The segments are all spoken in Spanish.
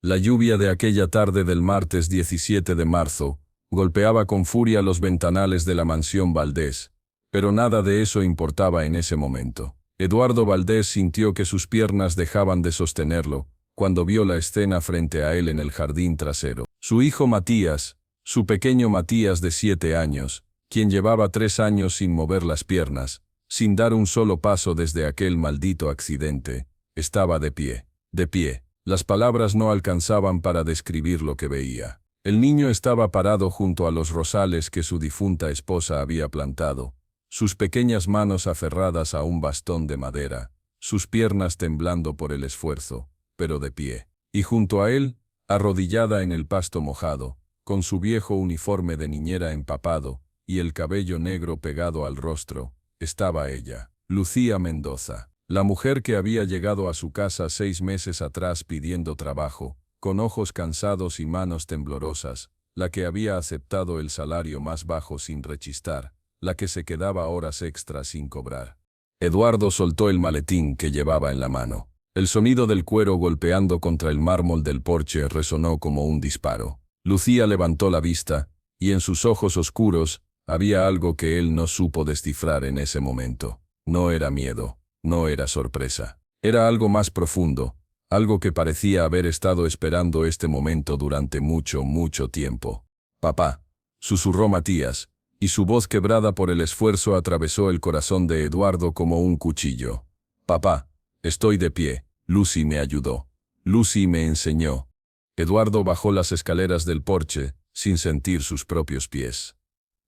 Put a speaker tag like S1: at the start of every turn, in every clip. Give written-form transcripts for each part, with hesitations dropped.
S1: La lluvia de aquella tarde del martes 17 de marzo golpeaba con furia los ventanales de la mansión Valdés, pero nada de eso importaba en ese momento. Eduardo Valdés sintió que sus piernas dejaban de sostenerlo cuando vio la escena frente a él en el jardín trasero. Su hijo Matías, su pequeño Matías de 7 años, quien llevaba 3 años sin mover las piernas, sin dar un solo paso desde aquel maldito accidente, estaba de pie. De pie. Las palabras no alcanzaban para describir lo que veía. El niño estaba parado junto a los rosales que su difunta esposa había plantado, sus pequeñas manos aferradas a un bastón de madera, sus piernas temblando por el esfuerzo, pero de pie. Y junto a él, arrodillada en el pasto mojado, con su viejo uniforme de niñera empapado y el cabello negro pegado al rostro, estaba ella, Lucía Mendoza, la mujer que había llegado a su casa 6 meses atrás pidiendo trabajo, con ojos cansados y manos temblorosas, la que había aceptado el salario más bajo sin rechistar, la que se quedaba horas extras sin cobrar. Eduardo soltó el maletín que llevaba en la mano. El sonido del cuero golpeando contra el mármol del porche resonó como un disparo. Lucía levantó la vista, y en sus ojos oscuros había algo que él no supo descifrar en ese momento. No era miedo, no era sorpresa. Era algo más profundo, algo que parecía haber estado esperando este momento durante mucho, mucho tiempo. «Papá», susurró Matías, y su voz quebrada por el esfuerzo atravesó el corazón de Eduardo como un cuchillo. «Papá, estoy de pie. Lucy me ayudó. Lucy me enseñó». Eduardo bajó las escaleras del porche, sin sentir sus propios pies.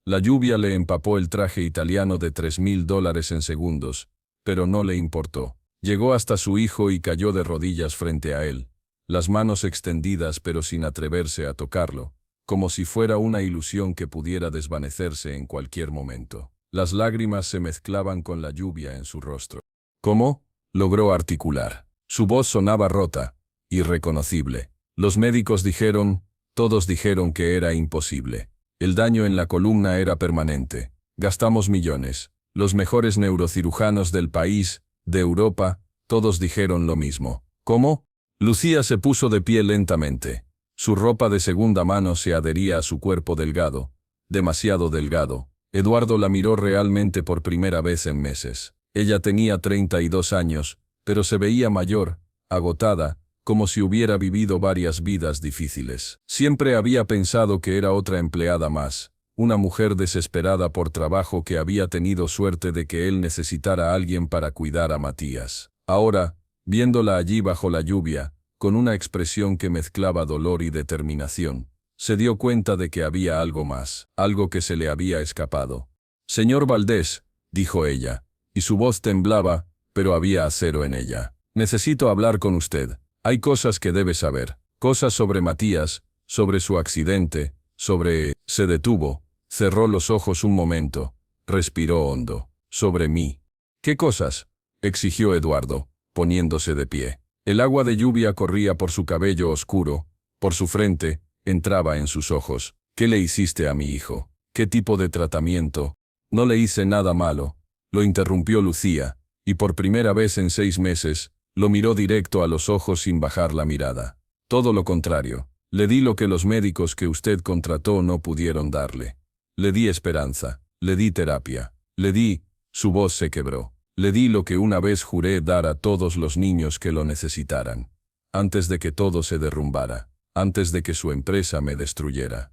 S1: La lluvia le empapó el traje italiano de $3.000 en segundos, pero no le importó. Llegó hasta su hijo y cayó de rodillas frente a él, las manos extendidas pero sin atreverse a tocarlo, como si fuera una ilusión que pudiera desvanecerse en cualquier momento. Las lágrimas se mezclaban con la lluvia en su rostro. «¿Cómo?», logró articular. Su voz sonaba rota, irreconocible. Los médicos dijeron, todos dijeron que era imposible. El daño en la columna era permanente. Gastamos millones. Los mejores neurocirujanos del país, de Europa, todos dijeron lo mismo. «¿Cómo?». Lucía se puso de pie lentamente. Su ropa de segunda mano se adhería a su cuerpo delgado, demasiado delgado. Eduardo la miró realmente por primera vez en meses. Ella tenía 32 años, pero se veía mayor, agotada, como si hubiera vivido varias vidas difíciles. Siempre había pensado que era otra empleada más, una mujer desesperada por trabajo que había tenido suerte de que él necesitara a alguien para cuidar a Matías. Ahora, viéndola allí bajo la lluvia, con una expresión que mezclaba dolor y determinación, se dio cuenta de que había algo más, algo que se le había escapado. «Señor Valdés», dijo ella, y su voz temblaba, pero había acero en ella. «Necesito hablar con usted. Hay cosas que debe saber, cosas sobre Matías, sobre su accidente, sobre...». Se detuvo, cerró los ojos un momento, respiró hondo. «Sobre mí». «¿Qué cosas?», exigió Eduardo, poniéndose de pie. El agua de lluvia corría por su cabello oscuro, por su frente, entraba en sus ojos. «¿Qué le hiciste a mi hijo? ¿Qué tipo de tratamiento?». «No le hice nada malo», lo interrumpió Lucía, y por primera vez en 6 meses, lo miró directo a los ojos sin bajar la mirada. «Todo lo contrario. Le di lo que los médicos que usted contrató no pudieron darle. Le di esperanza, le di terapia, le di...». Su voz se quebró. «Le di lo que una vez juré dar a todos los niños que lo necesitaran. Antes de que todo se derrumbara, antes de que su empresa me destruyera».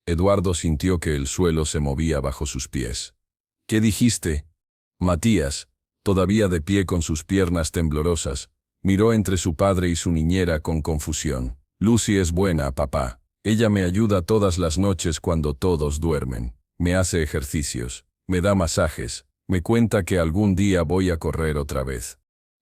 S1: Eduardo sintió que el suelo se movía bajo sus pies. «¿Qué dijiste?». Matías, todavía de pie con sus piernas temblorosas, miró entre su padre y su niñera con confusión. «Lucy es buena, papá. Ella me ayuda todas las noches cuando todos duermen. Me hace ejercicios, me da masajes, me cuenta que algún día voy a correr otra vez».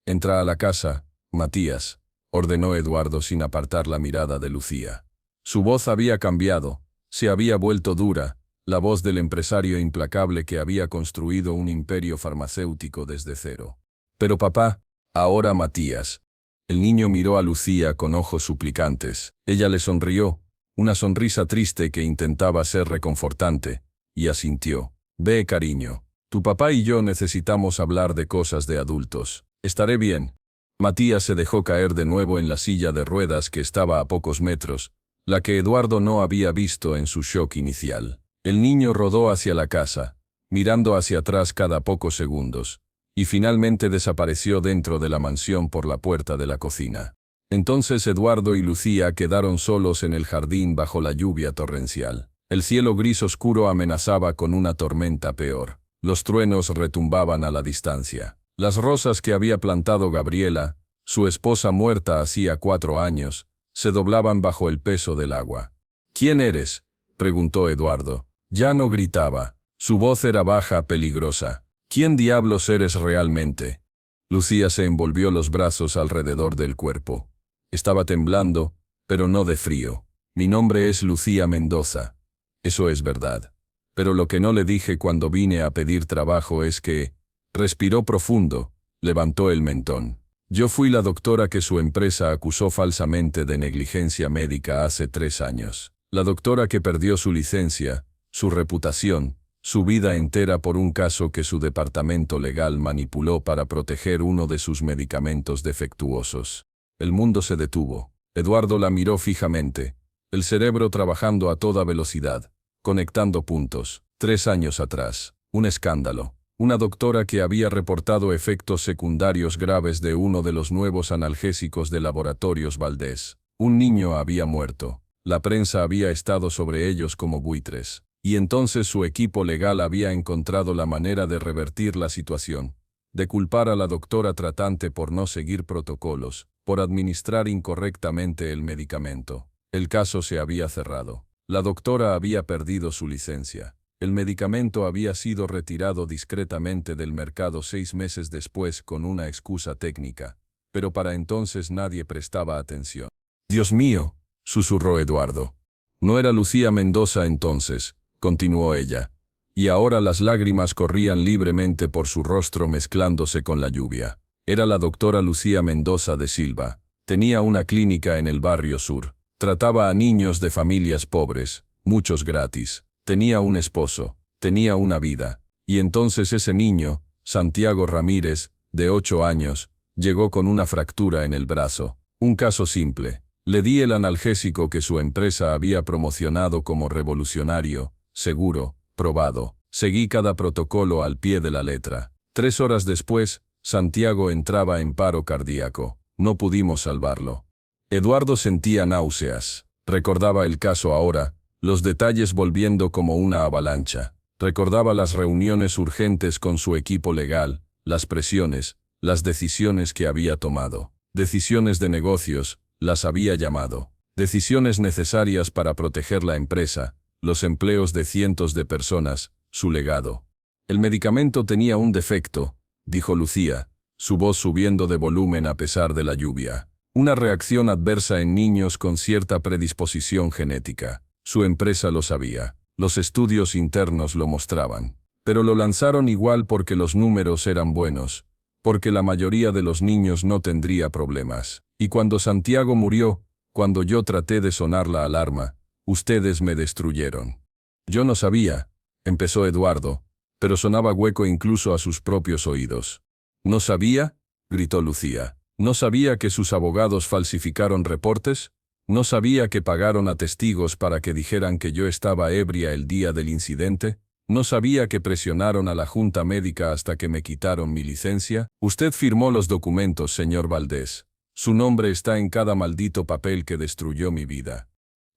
S1: «Entra a la casa, Matías», ordenó Eduardo sin apartar la mirada de Lucía. Su voz había cambiado, se había vuelto dura, la voz del empresario implacable que había construido un imperio farmacéutico desde cero. «Pero papá». «Ahora Matías». El niño miró a Lucía con ojos suplicantes. Ella le sonrió, una sonrisa triste que intentaba ser reconfortante, y asintió. «Ve, cariño. Tu papá y yo necesitamos hablar de cosas de adultos. Estaré bien». Matías se dejó caer de nuevo en la silla de ruedas que estaba a pocos metros, la que Eduardo no había visto en su shock inicial. El niño rodó hacia la casa, mirando hacia atrás cada pocos segundos, y finalmente desapareció dentro de la mansión por la puerta de la cocina. Entonces Eduardo y Lucía quedaron solos en el jardín bajo la lluvia torrencial. El cielo gris oscuro amenazaba con una tormenta peor. Los truenos retumbaban a la distancia. Las rosas que había plantado Gabriela, su esposa muerta hacía 4 años, se doblaban bajo el peso del agua. ¿Quién eres?, preguntó Eduardo. Ya no gritaba. Su voz era baja, peligrosa. ¿Quién diablos eres realmente? Lucía se envolvió los brazos alrededor del cuerpo. Estaba temblando, pero no de frío. Mi nombre es Lucía Mendoza. Eso es verdad. Pero lo que no le dije cuando vine a pedir trabajo es que... Respiró profundo, levantó el mentón. Yo fui la doctora que su empresa acusó falsamente de negligencia médica hace 3 años. La doctora que perdió su licencia, su reputación, su vida entera por un caso que su departamento legal manipuló para proteger uno de sus medicamentos defectuosos. El mundo se detuvo. Eduardo la miró fijamente, el cerebro trabajando a toda velocidad, conectando puntos. 3 años atrás, un escándalo. Una doctora que había reportado efectos secundarios graves de uno de los nuevos analgésicos de Laboratorios Valdés. Un niño había muerto. La prensa había estado sobre ellos como buitres. Y entonces su equipo legal había encontrado la manera de revertir la situación, de culpar a la doctora tratante por no seguir protocolos, por administrar incorrectamente el medicamento. El caso se había cerrado. La doctora había perdido su licencia. El medicamento había sido retirado discretamente del mercado 6 meses después con una excusa técnica, pero para entonces nadie prestaba atención. «Dios mío», susurró Eduardo. «No era Lucía Mendoza entonces», continuó ella, y ahora las lágrimas corrían libremente por su rostro mezclándose con la lluvia. Era la doctora Lucía Mendoza de Silva. Tenía una clínica en el barrio sur. Trataba a niños de familias pobres, muchos gratis. Tenía un esposo, tenía una vida. Y entonces ese niño, Santiago Ramírez, de 8 años, llegó con una fractura en el brazo. Un caso simple. Le di el analgésico que su empresa había promocionado como revolucionario, seguro, probado. Seguí cada protocolo al pie de la letra. 3 horas después, Santiago entraba en paro cardíaco. No pudimos salvarlo. Eduardo sentía náuseas. Recordaba el caso ahora, los detalles volviendo como una avalancha. Recordaba las reuniones urgentes con su equipo legal, las presiones, las decisiones que había tomado. Decisiones de negocios, las había llamado. Decisiones necesarias para proteger la empresa, los empleos de cientos de personas, su legado. El medicamento tenía un defecto, dijo Lucía, su voz subiendo de volumen a pesar de la lluvia. Una reacción adversa en niños con cierta predisposición genética. Su empresa lo sabía. Los estudios internos lo mostraban. Pero lo lanzaron igual porque los números eran buenos, porque la mayoría de los niños no tendría problemas. Y cuando Santiago murió, cuando yo traté de sonar la alarma, ustedes me destruyeron. Yo no sabía, empezó Eduardo, pero sonaba hueco incluso a sus propios oídos. ¿No sabía?, gritó Lucía. ¿No sabía que sus abogados falsificaron reportes? ¿No sabía que pagaron a testigos para que dijeran que yo estaba ebria el día del incidente? ¿No sabía que presionaron a la junta médica hasta que me quitaron mi licencia? Usted firmó los documentos, señor Valdés. Su nombre está en cada maldito papel que destruyó mi vida.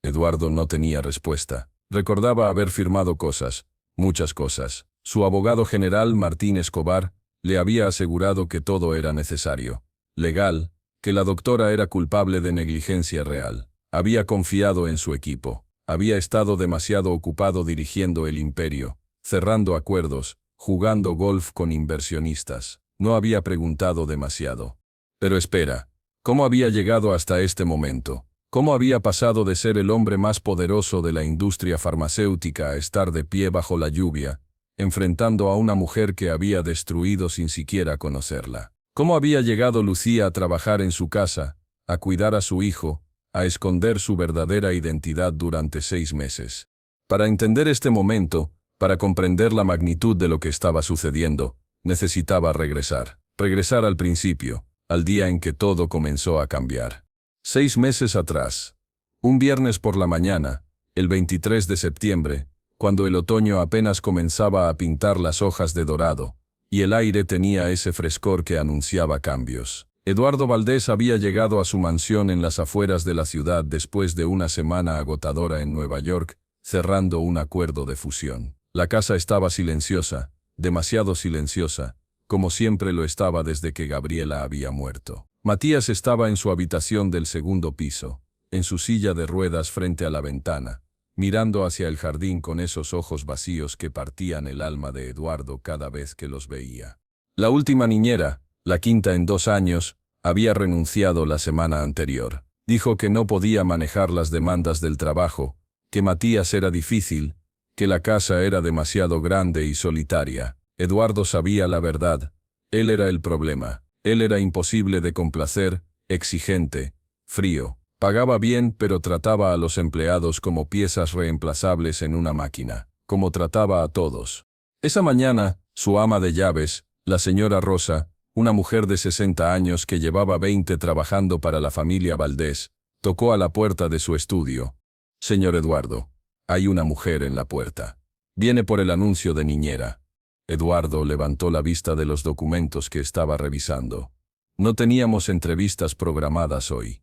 S1: Eduardo no tenía respuesta. Recordaba haber firmado cosas, muchas cosas. Su abogado general, Martín Escobar, le había asegurado que todo era necesario, legal, que la doctora era culpable de negligencia real. Había confiado en su equipo. Había estado demasiado ocupado dirigiendo el imperio, cerrando acuerdos, jugando golf con inversionistas. No había preguntado demasiado. Pero espera, ¿cómo había llegado hasta este momento? ¿Cómo había pasado de ser el hombre más poderoso de la industria farmacéutica a estar de pie bajo la lluvia, enfrentando a una mujer que había destruido sin siquiera conocerla? ¿Cómo había llegado Lucía a trabajar en su casa, a cuidar a su hijo, a esconder su verdadera identidad durante 6 meses? Para entender este momento, para comprender la magnitud de lo que estaba sucediendo, necesitaba regresar. Regresar al principio, al día en que todo comenzó a cambiar. 6 meses atrás. Un viernes por la mañana, el 23 de septiembre, cuando el otoño apenas comenzaba a pintar las hojas de dorado, y el aire tenía ese frescor que anunciaba cambios. Eduardo Valdés había llegado a su mansión en las afueras de la ciudad después de una semana agotadora en Nueva York, cerrando un acuerdo de fusión. La casa estaba silenciosa, demasiado silenciosa, como siempre lo estaba desde que Gabriela había muerto. Matías estaba en su habitación del segundo piso, en su silla de ruedas frente a la ventana, mirando hacia el jardín con esos ojos vacíos que partían el alma de Eduardo cada vez que los veía. La última niñera, la quinta en 2 años, había renunciado la semana anterior. Dijo que no podía manejar las demandas del trabajo, que Matías era difícil, que la casa era demasiado grande y solitaria. Eduardo sabía la verdad. Él era el problema. Él era imposible de complacer, exigente, frío. Pagaba bien, pero trataba a los empleados como piezas reemplazables en una máquina, como trataba a todos. Esa mañana, su ama de llaves, la señora Rosa, una mujer de 60 años que llevaba 20 trabajando para la familia Valdés, tocó a la puerta de su estudio. «Señor Eduardo, hay una mujer en la puerta. Viene por el anuncio de niñera». Eduardo levantó la vista de los documentos que estaba revisando. «No teníamos entrevistas programadas hoy».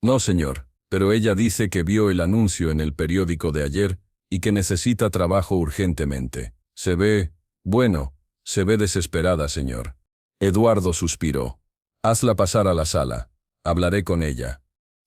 S1: «No, señor, pero ella dice que vio el anuncio en el periódico de ayer y que necesita trabajo urgentemente. Se ve desesperada, señor». Eduardo suspiró. «Hazla pasar a la sala. Hablaré con ella».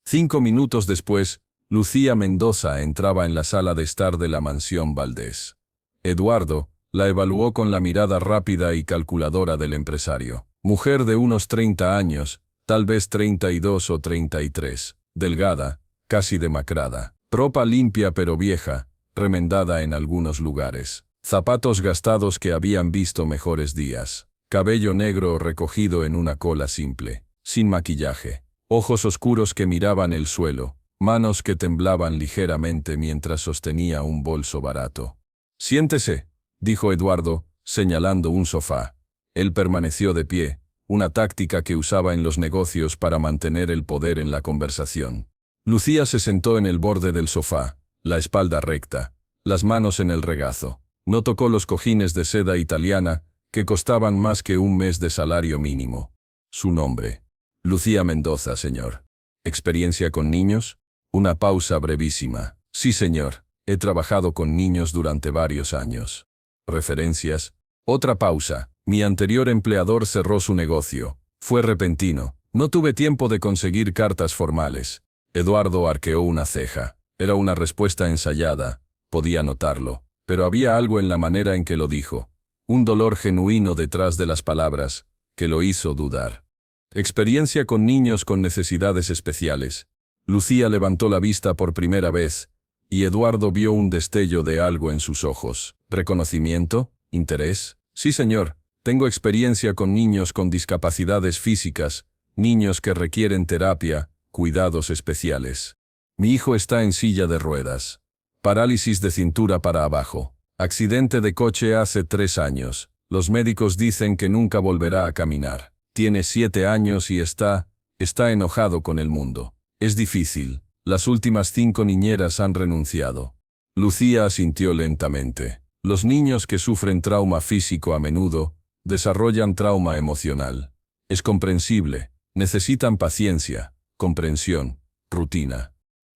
S1: 5 minutos después, Lucía Mendoza entraba en la sala de estar de la mansión Valdés. Eduardo la evaluó con la mirada rápida y calculadora del empresario. Mujer de unos 30 años, tal vez 32 o 33, delgada, casi demacrada. Ropa limpia pero vieja, remendada en algunos lugares. Zapatos gastados que habían visto mejores días. Cabello negro recogido en una cola simple, sin maquillaje. Ojos oscuros que miraban el suelo. Manos que temblaban ligeramente mientras sostenía un bolso barato. «Siéntese», dijo Eduardo, señalando un sofá. Él permaneció de pie, una táctica que usaba en los negocios para mantener el poder en la conversación. Lucía se sentó en el borde del sofá, la espalda recta, las manos en el regazo. No tocó los cojines de seda italiana, que costaban más que un mes de salario mínimo. Su nombre. «Lucía Mendoza, señor». «¿Experiencia con niños?» Una pausa brevísima. «Sí, señor. He trabajado con niños durante varios años». «¿Referencias?» Otra pausa. «Mi anterior empleador cerró su negocio. Fue repentino. No tuve tiempo de conseguir cartas formales». Eduardo arqueó una ceja. Era una respuesta ensayada. Podía notarlo. Pero había algo en la manera en que lo dijo. Un dolor genuino detrás de las palabras, que lo hizo dudar. «Experiencia con niños con necesidades especiales». Lucía levantó la vista por primera vez, y Eduardo vio un destello de algo en sus ojos. «¿Reconocimiento? ¿Interés?» «Sí, señor. Tengo experiencia con niños con discapacidades físicas, niños que requieren terapia, cuidados especiales. Mi hijo está en silla de ruedas. Parálisis de cintura para abajo. Accidente de coche hace 3 años. Los médicos dicen que nunca volverá a caminar. Tiene 7 años y está enojado con el mundo. Es difícil. Las últimas 5 niñeras han renunciado». Lucía asintió lentamente. Los niños que sufren trauma físico a menudo desarrollan trauma emocional. Es comprensible. Necesitan paciencia, comprensión, rutina.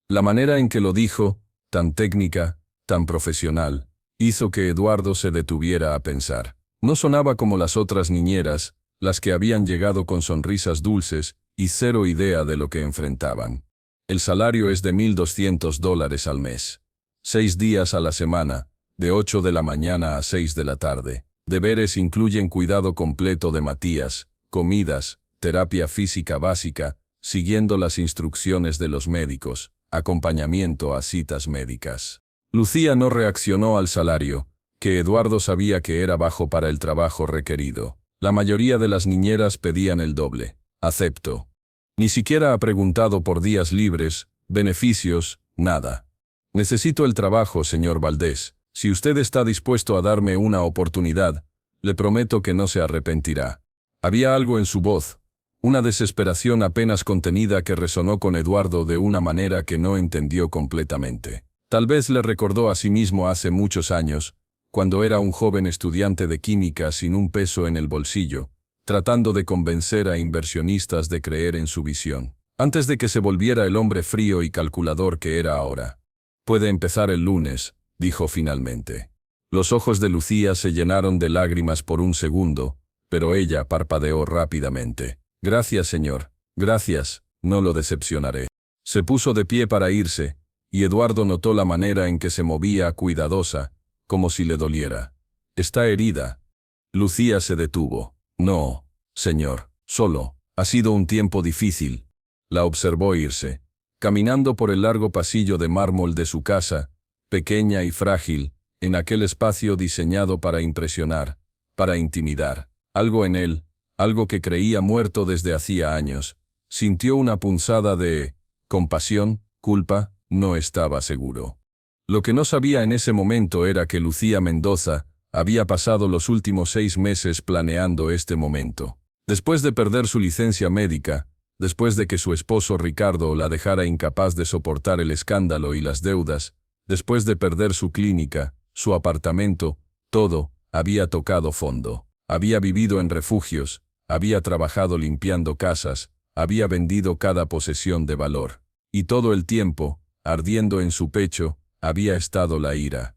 S1: La manera en que lo dijo, tan técnica, tan profesional, hizo que Eduardo se detuviera a pensar. No sonaba como las otras niñeras, las que habían llegado con sonrisas dulces y cero idea de lo que enfrentaban. El salario es de $1,200 al mes. 6 días a la semana, de 8 de la mañana a 6 de la tarde. Deberes incluyen cuidado completo de Matías, comidas, terapia física básica, siguiendo las instrucciones de los médicos, acompañamiento a citas médicas. Lucía no reaccionó al salario, que Eduardo sabía que era bajo para el trabajo requerido. La mayoría de las niñeras pedían el doble. «Acepto». Ni siquiera ha preguntado por días libres, beneficios, nada. «Necesito el trabajo, señor Valdés. Si usted está dispuesto a darme una oportunidad, le prometo que no se arrepentirá». Había algo en su voz, Una desesperación apenas contenida que resonó con Eduardo de una manera que no entendió completamente. Tal vez le recordó a sí mismo hace muchos años, cuando era un joven estudiante de química sin un peso en el bolsillo, tratando de convencer a inversionistas de creer en su visión, antes de que se volviera el hombre frío y calculador que era ahora. «Puede empezar el lunes», dijo finalmente. Los ojos de Lucía se llenaron de lágrimas por un segundo, pero ella parpadeó rápidamente. «Gracias, señor. Gracias, no lo decepcionaré». Se puso de pie para irse, y Eduardo notó la manera en que se movía cuidadosa, como si le doliera. «¿Está herida?» Lucía se detuvo. «No, señor, solo. Ha sido un tiempo difícil». La observó irse, caminando por el largo pasillo de mármol de su casa, pequeña y frágil, en aquel espacio diseñado para impresionar, para intimidar. Algo en él, algo que creía muerto desde hacía años, sintió una punzada de compasión, culpa, no estaba seguro. Lo que no sabía en ese momento era que Lucía Mendoza había pasado los últimos 6 meses planeando este momento. Después de perder su licencia médica, después de que su esposo Ricardo la dejara incapaz de soportar el escándalo y las deudas, después de perder su clínica, su apartamento, todo había tocado fondo. Había vivido en refugios, había trabajado limpiando casas, había vendido cada posesión de valor. Y todo el tiempo, ardiendo en su pecho, había estado la ira.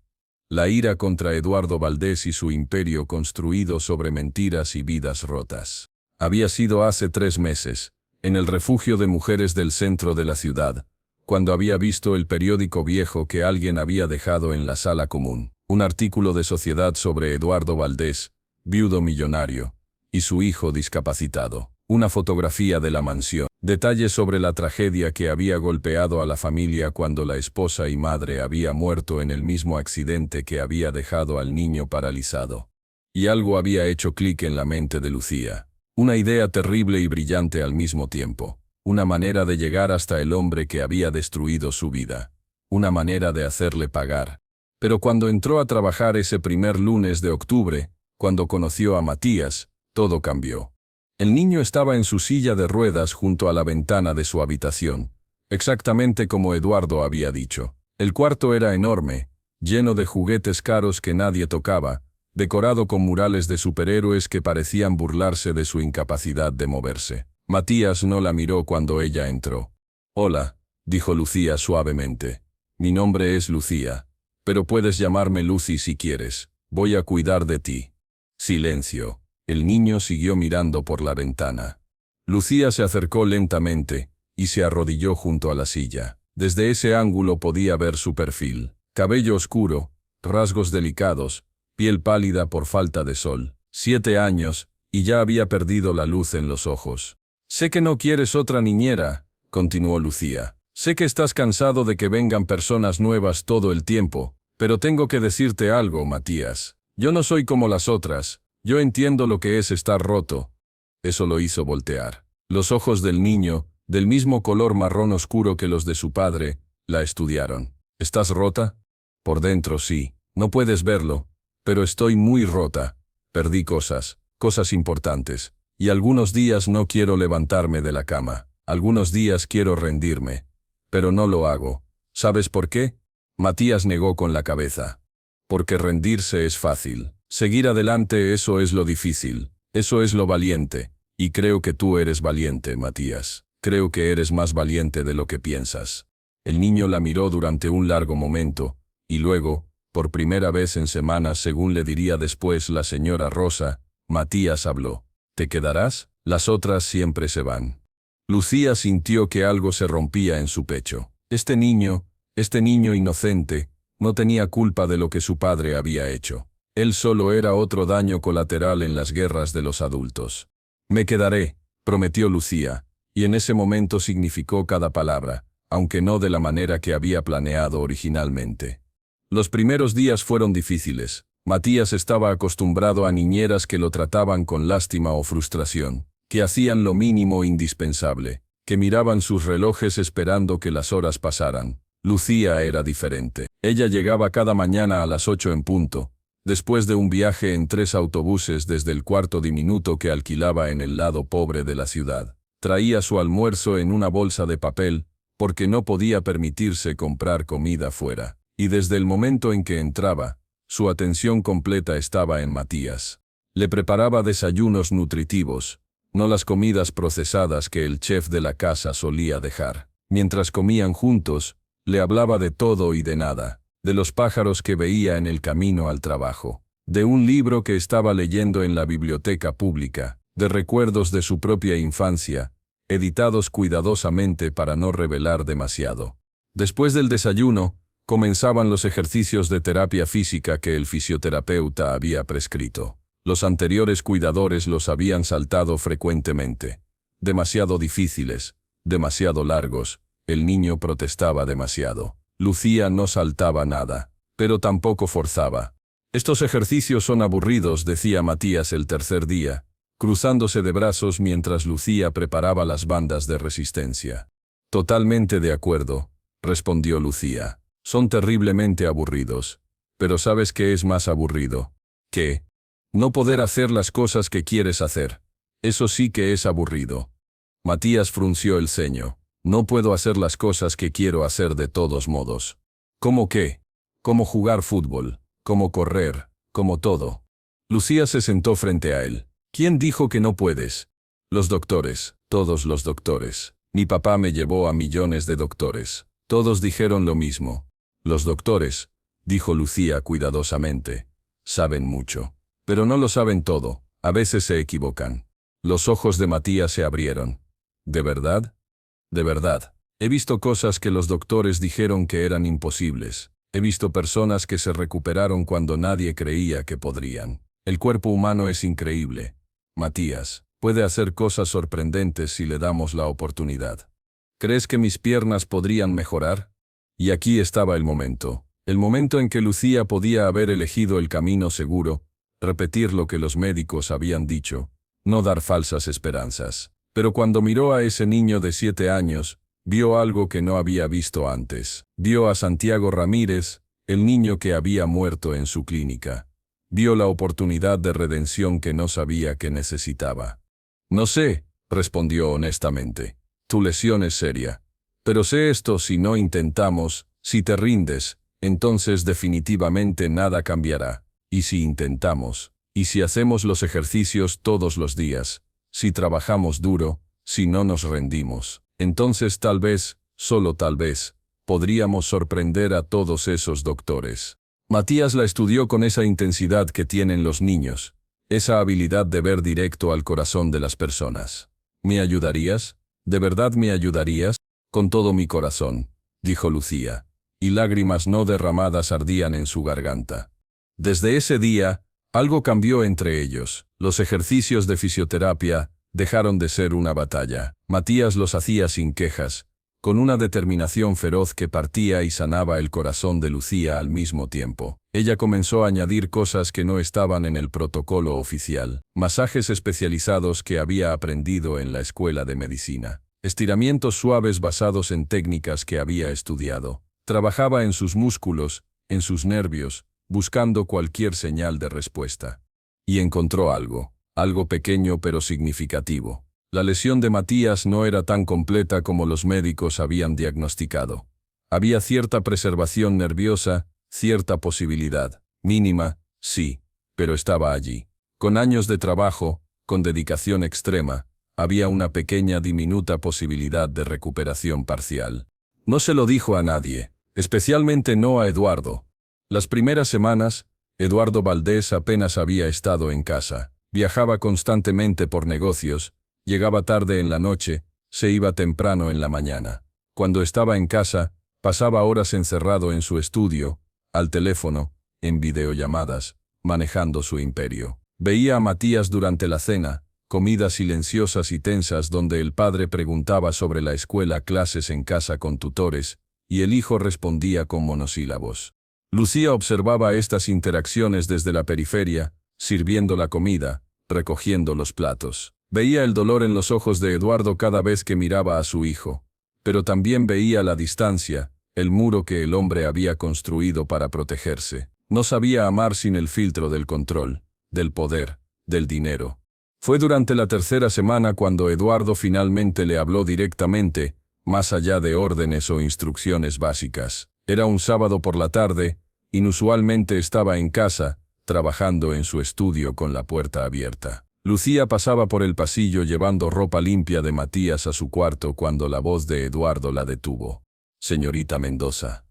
S1: La ira contra Eduardo Valdés y su imperio construido sobre mentiras y vidas rotas. Había sido hace 3 meses, en el refugio de mujeres del centro de la ciudad, cuando había visto el periódico viejo que alguien había dejado en la sala común. Un artículo de Sociedad sobre Eduardo Valdés, viudo millonario, y su hijo discapacitado. Una fotografía de la mansión. Detalles sobre la tragedia que había golpeado a la familia cuando la esposa y madre había muerto en el mismo accidente que había dejado al niño paralizado. Y algo había hecho clic en la mente de Lucía. Una idea terrible y brillante al mismo tiempo. Una manera de llegar hasta el hombre que había destruido su vida. Una manera de hacerle pagar. Pero cuando entró a trabajar ese primer lunes de octubre, cuando conoció a Matías, todo cambió. El niño estaba en su silla de ruedas junto a la ventana de su habitación, exactamente como Eduardo había dicho. El cuarto era enorme, lleno de juguetes caros que nadie tocaba, decorado con murales de superhéroes que parecían burlarse de su incapacidad de moverse. Matías no la miró cuando ella entró. «Hola», dijo Lucía suavemente. «Mi nombre es Lucía, pero puedes llamarme Lucy si quieres. Voy a cuidar de ti». Silencio. El niño siguió mirando por la ventana. Lucía se acercó lentamente y se arrodilló junto a la silla. Desde ese ángulo podía ver su perfil. Cabello oscuro, rasgos delicados, piel pálida por falta de sol. 7 años, y ya había perdido la luz en los ojos. «Sé que no quieres otra niñera», continuó Lucía. «Sé que estás cansado de que vengan personas nuevas todo el tiempo, pero tengo que decirte algo, Matías. Yo no soy como las otras. Yo entiendo lo que es estar roto». Eso lo hizo voltear. Los ojos del niño, del mismo color marrón oscuro que los de su padre, la estudiaron. «¿Estás rota?» «Por dentro sí. No puedes verlo, pero estoy muy rota. Perdí cosas importantes. Y algunos días no quiero levantarme de la cama. Algunos días quiero rendirme. Pero no lo hago. ¿Sabes por qué?» Matías negó con la cabeza. «Porque rendirse es fácil. Seguir adelante, eso es lo difícil. Eso es lo valiente. Y creo que tú eres valiente, Matías. Creo que eres más valiente de lo que piensas». El niño la miró durante un largo momento, y luego, por primera vez en semanas según le diría después la señora Rosa, Matías habló. «¿Te quedarás? Las otras siempre se van». Lucía sintió que algo se rompía en su pecho. Este niño inocente, no tenía culpa de lo que su padre había hecho. Él solo era otro daño colateral en las guerras de los adultos. «Me quedaré», prometió Lucía, y en ese momento significó cada palabra, aunque no de la manera que había planeado originalmente. Los primeros días fueron difíciles. Matías estaba acostumbrado a niñeras que lo trataban con lástima o frustración, que hacían lo mínimo indispensable, que miraban sus relojes esperando que las horas pasaran. Lucía era diferente. Ella llegaba cada mañana a las 8 en punto, Después de un viaje en 3 autobuses desde el cuarto diminuto que alquilaba en el lado pobre de la ciudad, traía su almuerzo en una bolsa de papel, porque no podía permitirse comprar comida fuera. Y desde el momento en que entraba, su atención completa estaba en Matías. Le preparaba desayunos nutritivos, no las comidas procesadas que el chef de la casa solía dejar. Mientras comían juntos, le hablaba de todo y de nada, de los pájaros que veía en el camino al trabajo, de un libro que estaba leyendo en la biblioteca pública, de recuerdos de su propia infancia, editados cuidadosamente para no revelar demasiado. Después del desayuno, comenzaban los ejercicios de terapia física que el fisioterapeuta había prescrito. Los anteriores cuidadores los habían saltado frecuentemente. Demasiado difíciles, demasiado largos, el niño protestaba demasiado. Lucía no saltaba nada, pero tampoco forzaba. Estos ejercicios son aburridos, decía Matías el tercer día, cruzándose de brazos mientras Lucía preparaba las bandas de resistencia. Totalmente de acuerdo, respondió Lucía. Son terriblemente aburridos. Pero ¿sabes qué es más aburrido? ¿Qué? No poder hacer las cosas que quieres hacer. Eso sí que es aburrido. Matías frunció el ceño. No puedo hacer las cosas que quiero hacer de todos modos. ¿Cómo qué? ¿Cómo jugar fútbol? ¿Cómo correr? ¿Cómo todo? Lucía se sentó frente a él. ¿Quién dijo que no puedes? Los doctores, todos los doctores. Mi papá me llevó a millones de doctores. Todos dijeron lo mismo. Los doctores, dijo Lucía cuidadosamente, saben mucho. Pero no lo saben todo, a veces se equivocan. Los ojos de Matías se abrieron. ¿De verdad? De verdad. He visto cosas que los doctores dijeron que eran imposibles. He visto personas que se recuperaron cuando nadie creía que podrían. El cuerpo humano es increíble. Matías, puede hacer cosas sorprendentes si le damos la oportunidad. ¿Crees que mis piernas podrían mejorar? Y aquí estaba el momento en que Lucía podía haber elegido el camino seguro, repetir lo que los médicos habían dicho, no dar falsas esperanzas. Pero cuando miró a ese niño de 7 años, vio algo que no había visto antes. Vio a Santiago Ramírez, el niño que había muerto en su clínica. Vio la oportunidad de redención que no sabía que necesitaba. No sé, respondió honestamente. Tu lesión es seria. Pero sé esto: si no intentamos, si te rindes, entonces definitivamente nada cambiará. Y si intentamos, y si hacemos los ejercicios todos los días, si trabajamos duro, si no nos rendimos, entonces tal vez, solo tal vez, podríamos sorprender a todos esos doctores. Matías la estudió con esa intensidad que tienen los niños, esa habilidad de ver directo al corazón de las personas. ¿Me ayudarías? ¿De verdad me ayudarías? Con todo mi corazón, dijo Lucía, y lágrimas no derramadas ardían en su garganta. Desde ese día, algo cambió entre ellos. Los ejercicios de fisioterapia dejaron de ser una batalla. Matías los hacía sin quejas, con una determinación feroz que partía y sanaba el corazón de Lucía al mismo tiempo. Ella comenzó a añadir cosas que no estaban en el protocolo oficial, masajes especializados que había aprendido en la escuela de medicina, estiramientos suaves basados en técnicas que había estudiado. Trabajaba en sus músculos, en sus nervios, buscando cualquier señal de respuesta. Y encontró algo pequeño pero significativo. La lesión de Matías no era tan completa como los médicos habían diagnosticado. Había cierta preservación nerviosa, cierta posibilidad, mínima, sí, pero estaba allí. Con años de trabajo, con dedicación extrema, había una pequeña diminuta posibilidad de recuperación parcial. No se lo dijo a nadie, especialmente no a Eduardo. Las primeras semanas, Eduardo Valdés apenas había estado en casa. Viajaba constantemente por negocios, llegaba tarde en la noche, se iba temprano en la mañana. Cuando estaba en casa, pasaba horas encerrado en su estudio, al teléfono, en videollamadas, manejando su imperio. Veía a Matías durante la cena, comidas silenciosas y tensas donde el padre preguntaba sobre la escuela, clases en casa con tutores, y el hijo respondía con monosílabos. Lucía observaba estas interacciones desde la periferia, sirviendo la comida, recogiendo los platos. Veía el dolor en los ojos de Eduardo cada vez que miraba a su hijo, pero también veía la distancia, el muro que el hombre había construido para protegerse. No sabía amar sin el filtro del control, del poder, del dinero. Fue durante la tercera semana cuando Eduardo finalmente le habló directamente, más allá de órdenes o instrucciones básicas. Era un sábado por la tarde, inusualmente estaba en casa, trabajando en su estudio con la puerta abierta. Lucía pasaba por el pasillo llevando ropa limpia de Matías a su cuarto cuando la voz de Eduardo la detuvo. «Señorita Mendoza».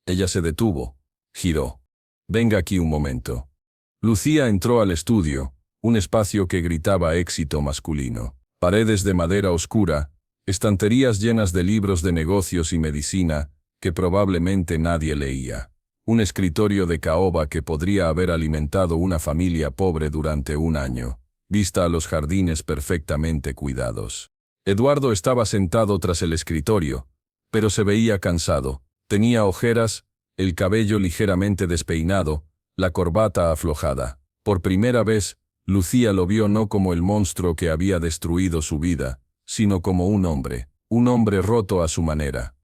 S1: Ella se detuvo, giró. «Venga aquí un momento». Lucía entró al estudio, un espacio que gritaba éxito masculino. Paredes de madera oscura, estanterías llenas de libros de negocios y medicina, que probablemente nadie leía. Un escritorio de caoba que podría haber alimentado una familia pobre durante un año. Vista a los jardines perfectamente cuidados. Eduardo estaba sentado tras el escritorio, pero se veía cansado. Tenía ojeras, el cabello ligeramente despeinado, la corbata aflojada. Por primera vez, Lucía lo vio no como el monstruo que había destruido su vida, sino como un hombre roto a su manera.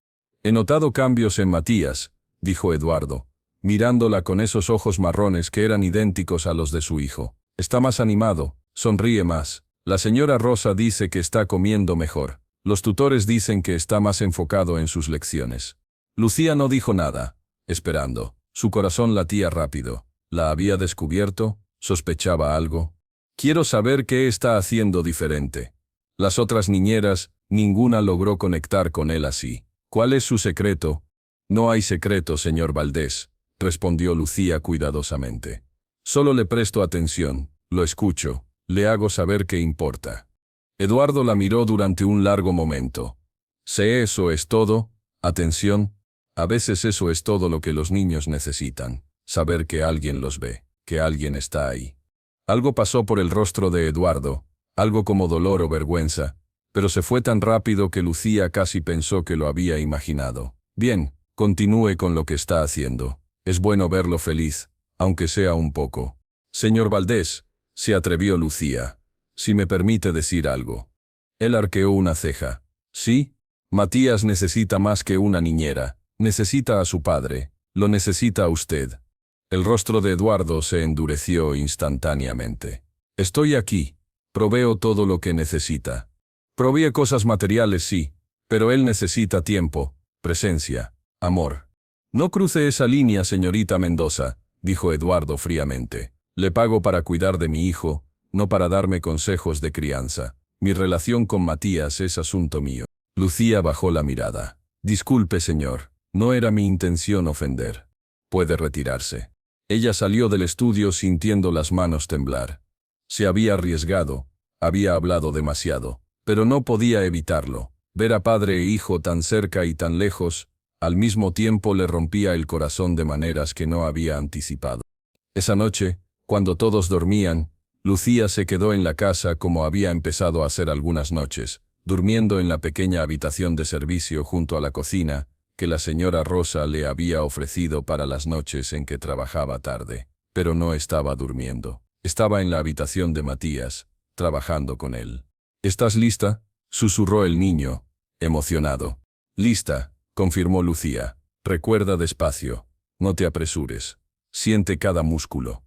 S1: «He notado cambios en Matías», dijo Eduardo, mirándola con esos ojos marrones que eran idénticos a los de su hijo. «Está más animado, sonríe más. La señora Rosa dice que está comiendo mejor. Los tutores dicen que está más enfocado en sus lecciones». Lucía no dijo nada, esperando. Su corazón latía rápido. ¿La había descubierto? ¿Sospechaba algo? «Quiero saber qué está haciendo diferente». Las otras niñeras, ninguna logró conectar con él así. «¿Cuál es su secreto?» «No hay secreto, señor Valdés», respondió Lucía cuidadosamente. «Solo le presto atención, lo escucho, le hago saber qué importa». Eduardo la miró durante un largo momento. «¿Sé eso es todo? ¿Atención? A veces eso es todo lo que los niños necesitan, saber que alguien los ve, que alguien está ahí». Algo pasó por el rostro de Eduardo, algo como dolor o vergüenza, pero se fue tan rápido que Lucía casi pensó que lo había imaginado. «Bien, continúe con lo que está haciendo. Es bueno verlo feliz, aunque sea un poco». «Señor Valdés», se atrevió Lucía, «si me permite decir algo». Él arqueó una ceja. «¿Sí? Matías necesita más que una niñera, necesita a su padre, lo necesita a usted». El rostro de Eduardo se endureció instantáneamente. «Estoy aquí, proveo todo lo que necesita». «Provee cosas materiales, sí, pero él necesita tiempo, presencia, amor». «No cruce esa línea, señorita Mendoza», dijo Eduardo fríamente. «Le pago para cuidar de mi hijo, no para darme consejos de crianza. Mi relación con Matías es asunto mío». Lucía bajó la mirada. «Disculpe, señor, no era mi intención ofender. Puede retirarse». Ella salió del estudio sintiendo las manos temblar. Se había arriesgado, había hablado demasiado, pero no podía evitarlo. Ver a padre e hijo tan cerca y tan lejos, al mismo tiempo le rompía el corazón de maneras que no había anticipado. Esa noche, cuando todos dormían, Lucía se quedó en la casa como había empezado a hacer algunas noches, durmiendo en la pequeña habitación de servicio junto a la cocina, que la señora Rosa le había ofrecido para las noches en que trabajaba tarde. Pero no estaba durmiendo. Estaba en la habitación de Matías, trabajando con él. «¿Estás lista?», susurró el niño, emocionado. «Lista», confirmó Lucía. «Recuerda despacio. No te apresures. Siente cada músculo».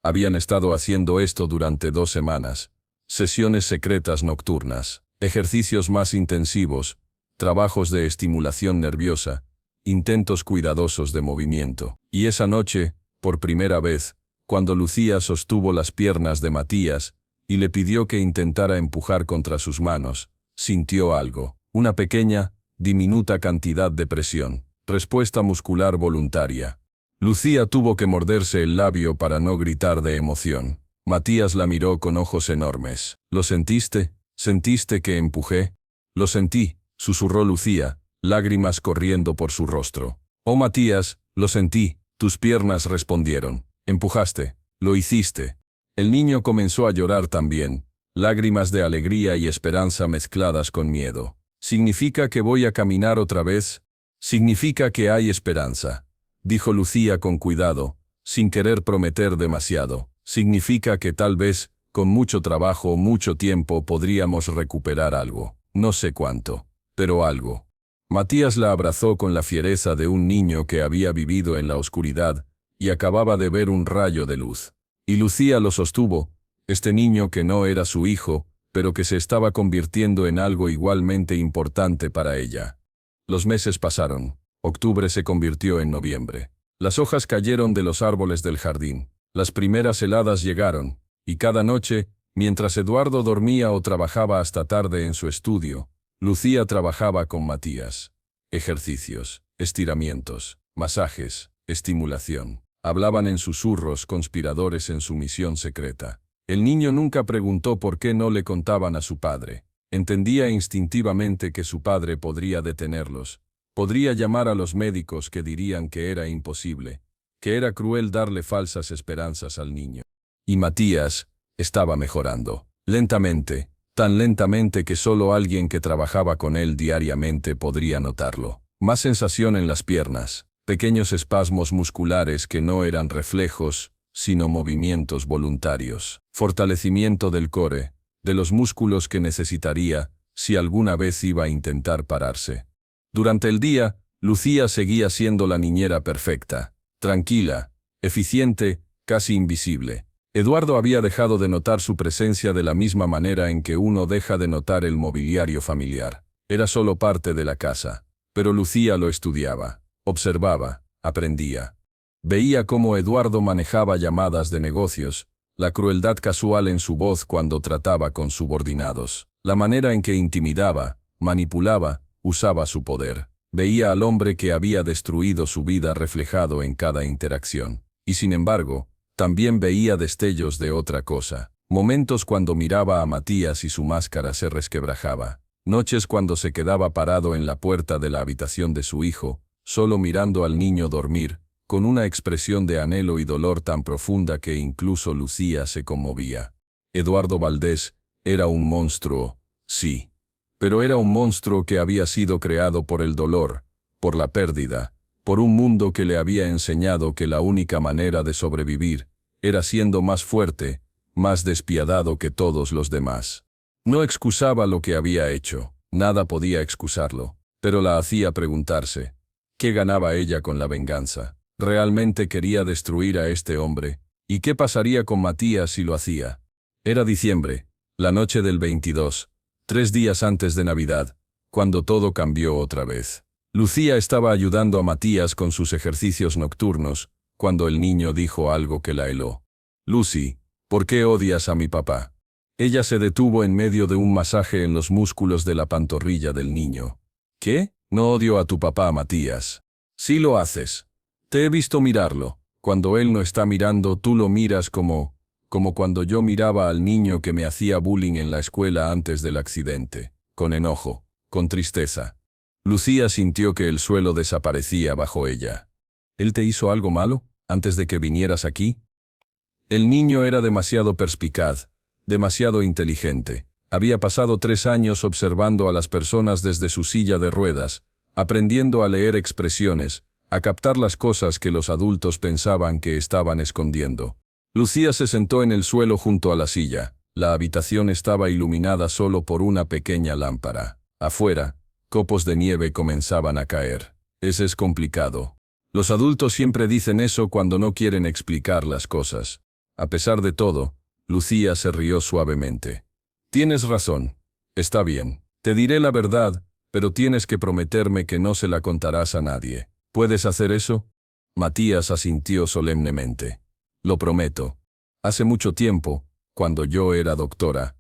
S1: Habían estado haciendo esto durante 2 semanas. Sesiones secretas nocturnas, ejercicios más intensivos, trabajos de estimulación nerviosa, intentos cuidadosos de movimiento. Y esa noche, por primera vez, cuando Lucía sostuvo las piernas de Matías y le pidió que intentara empujar contra sus manos, sintió algo, una pequeña, diminuta cantidad de presión, respuesta muscular voluntaria. Lucía tuvo que morderse el labio para no gritar de emoción. Matías la miró con ojos enormes. «¿Lo sentiste? ¿Sentiste que empujé?» «Lo sentí», susurró Lucía, lágrimas corriendo por su rostro. «Oh Matías, lo sentí», tus piernas respondieron. «Empujaste, lo hiciste». El niño comenzó a llorar también, lágrimas de alegría y esperanza mezcladas con miedo. «¿Significa que voy a caminar otra vez?» «Significa que hay esperanza», dijo Lucía con cuidado, sin querer prometer demasiado. «Significa que tal vez, con mucho trabajo o mucho tiempo podríamos recuperar algo. No sé cuánto, pero algo». Matías la abrazó con la fiereza de un niño que había vivido en la oscuridad y acababa de ver un rayo de luz. Y Lucía lo sostuvo, este niño que no era su hijo, pero que se estaba convirtiendo en algo igualmente importante para ella. Los meses pasaron. Octubre se convirtió en noviembre. Las hojas cayeron de los árboles del jardín. Las primeras heladas llegaron, y cada noche, mientras Eduardo dormía o trabajaba hasta tarde en su estudio, Lucía trabajaba con Matías. Ejercicios, estiramientos, masajes, estimulación. Hablaban en susurros, conspiradores en su misión secreta. El niño nunca preguntó por qué no le contaban a su padre. Entendía instintivamente que su padre podría detenerlos. Podría llamar a los médicos que dirían que era imposible, que era cruel darle falsas esperanzas al niño. Y Matías estaba mejorando. Lentamente, tan lentamente que solo alguien que trabajaba con él diariamente podría notarlo. Más sensación en las piernas, pequeños espasmos musculares que no eran reflejos, sino movimientos voluntarios. Fortalecimiento del core, de los músculos que necesitaría si alguna vez iba a intentar pararse. Durante el día, Lucía seguía siendo la niñera perfecta, tranquila, eficiente, casi invisible. Eduardo había dejado de notar su presencia de la misma manera en que uno deja de notar el mobiliario familiar. Era solo parte de la casa. Pero Lucía lo estudiaba, observaba, aprendía. Veía cómo Eduardo manejaba llamadas de negocios, la crueldad casual en su voz cuando trataba con subordinados, la manera en que intimidaba, manipulaba, usaba su poder. Veía al hombre que había destruido su vida reflejado en cada interacción. Y sin embargo, también veía destellos de otra cosa. Momentos cuando miraba a Matías y su máscara se resquebrajaba. Noches cuando se quedaba parado en la puerta de la habitación de su hijo, solo mirando al niño dormir, con una expresión de anhelo y dolor tan profunda que incluso Lucía se conmovía. Eduardo Valdés era un monstruo, sí. Pero era un monstruo que había sido creado por el dolor, por la pérdida, por un mundo que le había enseñado que la única manera de sobrevivir era siendo más fuerte, más despiadado que todos los demás. No excusaba lo que había hecho, nada podía excusarlo, pero la hacía preguntarse, ¿qué ganaba ella con la venganza? ¿Realmente quería destruir a este hombre? ¿Y qué pasaría con Matías si lo hacía? Era diciembre, la noche del 22, 3 días antes de Navidad, cuando todo cambió otra vez. Lucía estaba ayudando a Matías con sus ejercicios nocturnos, cuando el niño dijo algo que la heló. «Lucy, ¿por qué odias a mi papá?» Ella se detuvo en medio de un masaje en los músculos de la pantorrilla del niño. «¿Qué? No odio a tu papá, Matías». «Sí lo haces. Te he visto mirarlo. Cuando él no está mirando, tú lo miras como cuando yo miraba al niño que me hacía bullying en la escuela antes del accidente, con enojo, con tristeza». Lucía sintió que el suelo desaparecía bajo ella. «¿Él te hizo algo malo antes de que vinieras aquí?» El niño era demasiado perspicaz, demasiado inteligente. Había pasado 3 años observando a las personas desde su silla de ruedas, aprendiendo a leer expresiones, a captar las cosas que los adultos pensaban que estaban escondiendo. Lucía se sentó en el suelo junto a la silla. La habitación estaba iluminada solo por una pequeña lámpara. Afuera, copos de nieve comenzaban a caer. Ese es complicado. Los adultos siempre dicen eso cuando no quieren explicar las cosas. A pesar de todo, Lucía se rió suavemente. «Tienes razón. Está bien. Te diré la verdad, pero tienes que prometerme que no se la contarás a nadie. ¿Puedes hacer eso?» Matías asintió solemnemente. «Lo prometo. Hace mucho tiempo, cuando yo era doctora».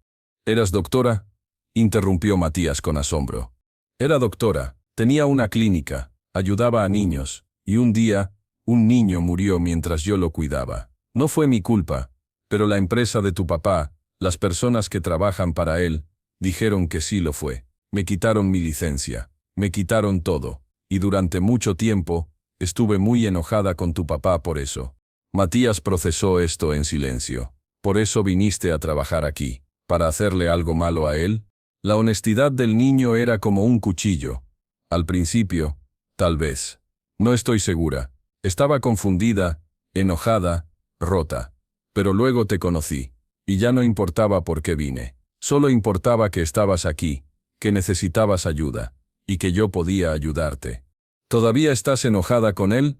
S1: «¿Eras doctora?», interrumpió Matías con asombro. «Era doctora. Tenía una clínica. Ayudaba a niños. Y un día, un niño murió mientras yo lo cuidaba. No fue mi culpa, pero la empresa de tu papá, las personas que trabajan para él, dijeron que sí lo fue. Me quitaron mi licencia, me quitaron todo, y durante mucho tiempo, estuve muy enojada con tu papá por eso». Matías procesó esto en silencio. «¿Por eso viniste a trabajar aquí? ¿Para hacerle algo malo a él?» La honestidad del niño era como un cuchillo. Al principio, tal vez. No estoy segura. Estaba confundida, enojada, rota. Pero luego te conocí, y ya no importaba por qué vine. Solo importaba que estabas aquí, que necesitabas ayuda, y que yo podía ayudarte. ¿Todavía estás enojada con él?».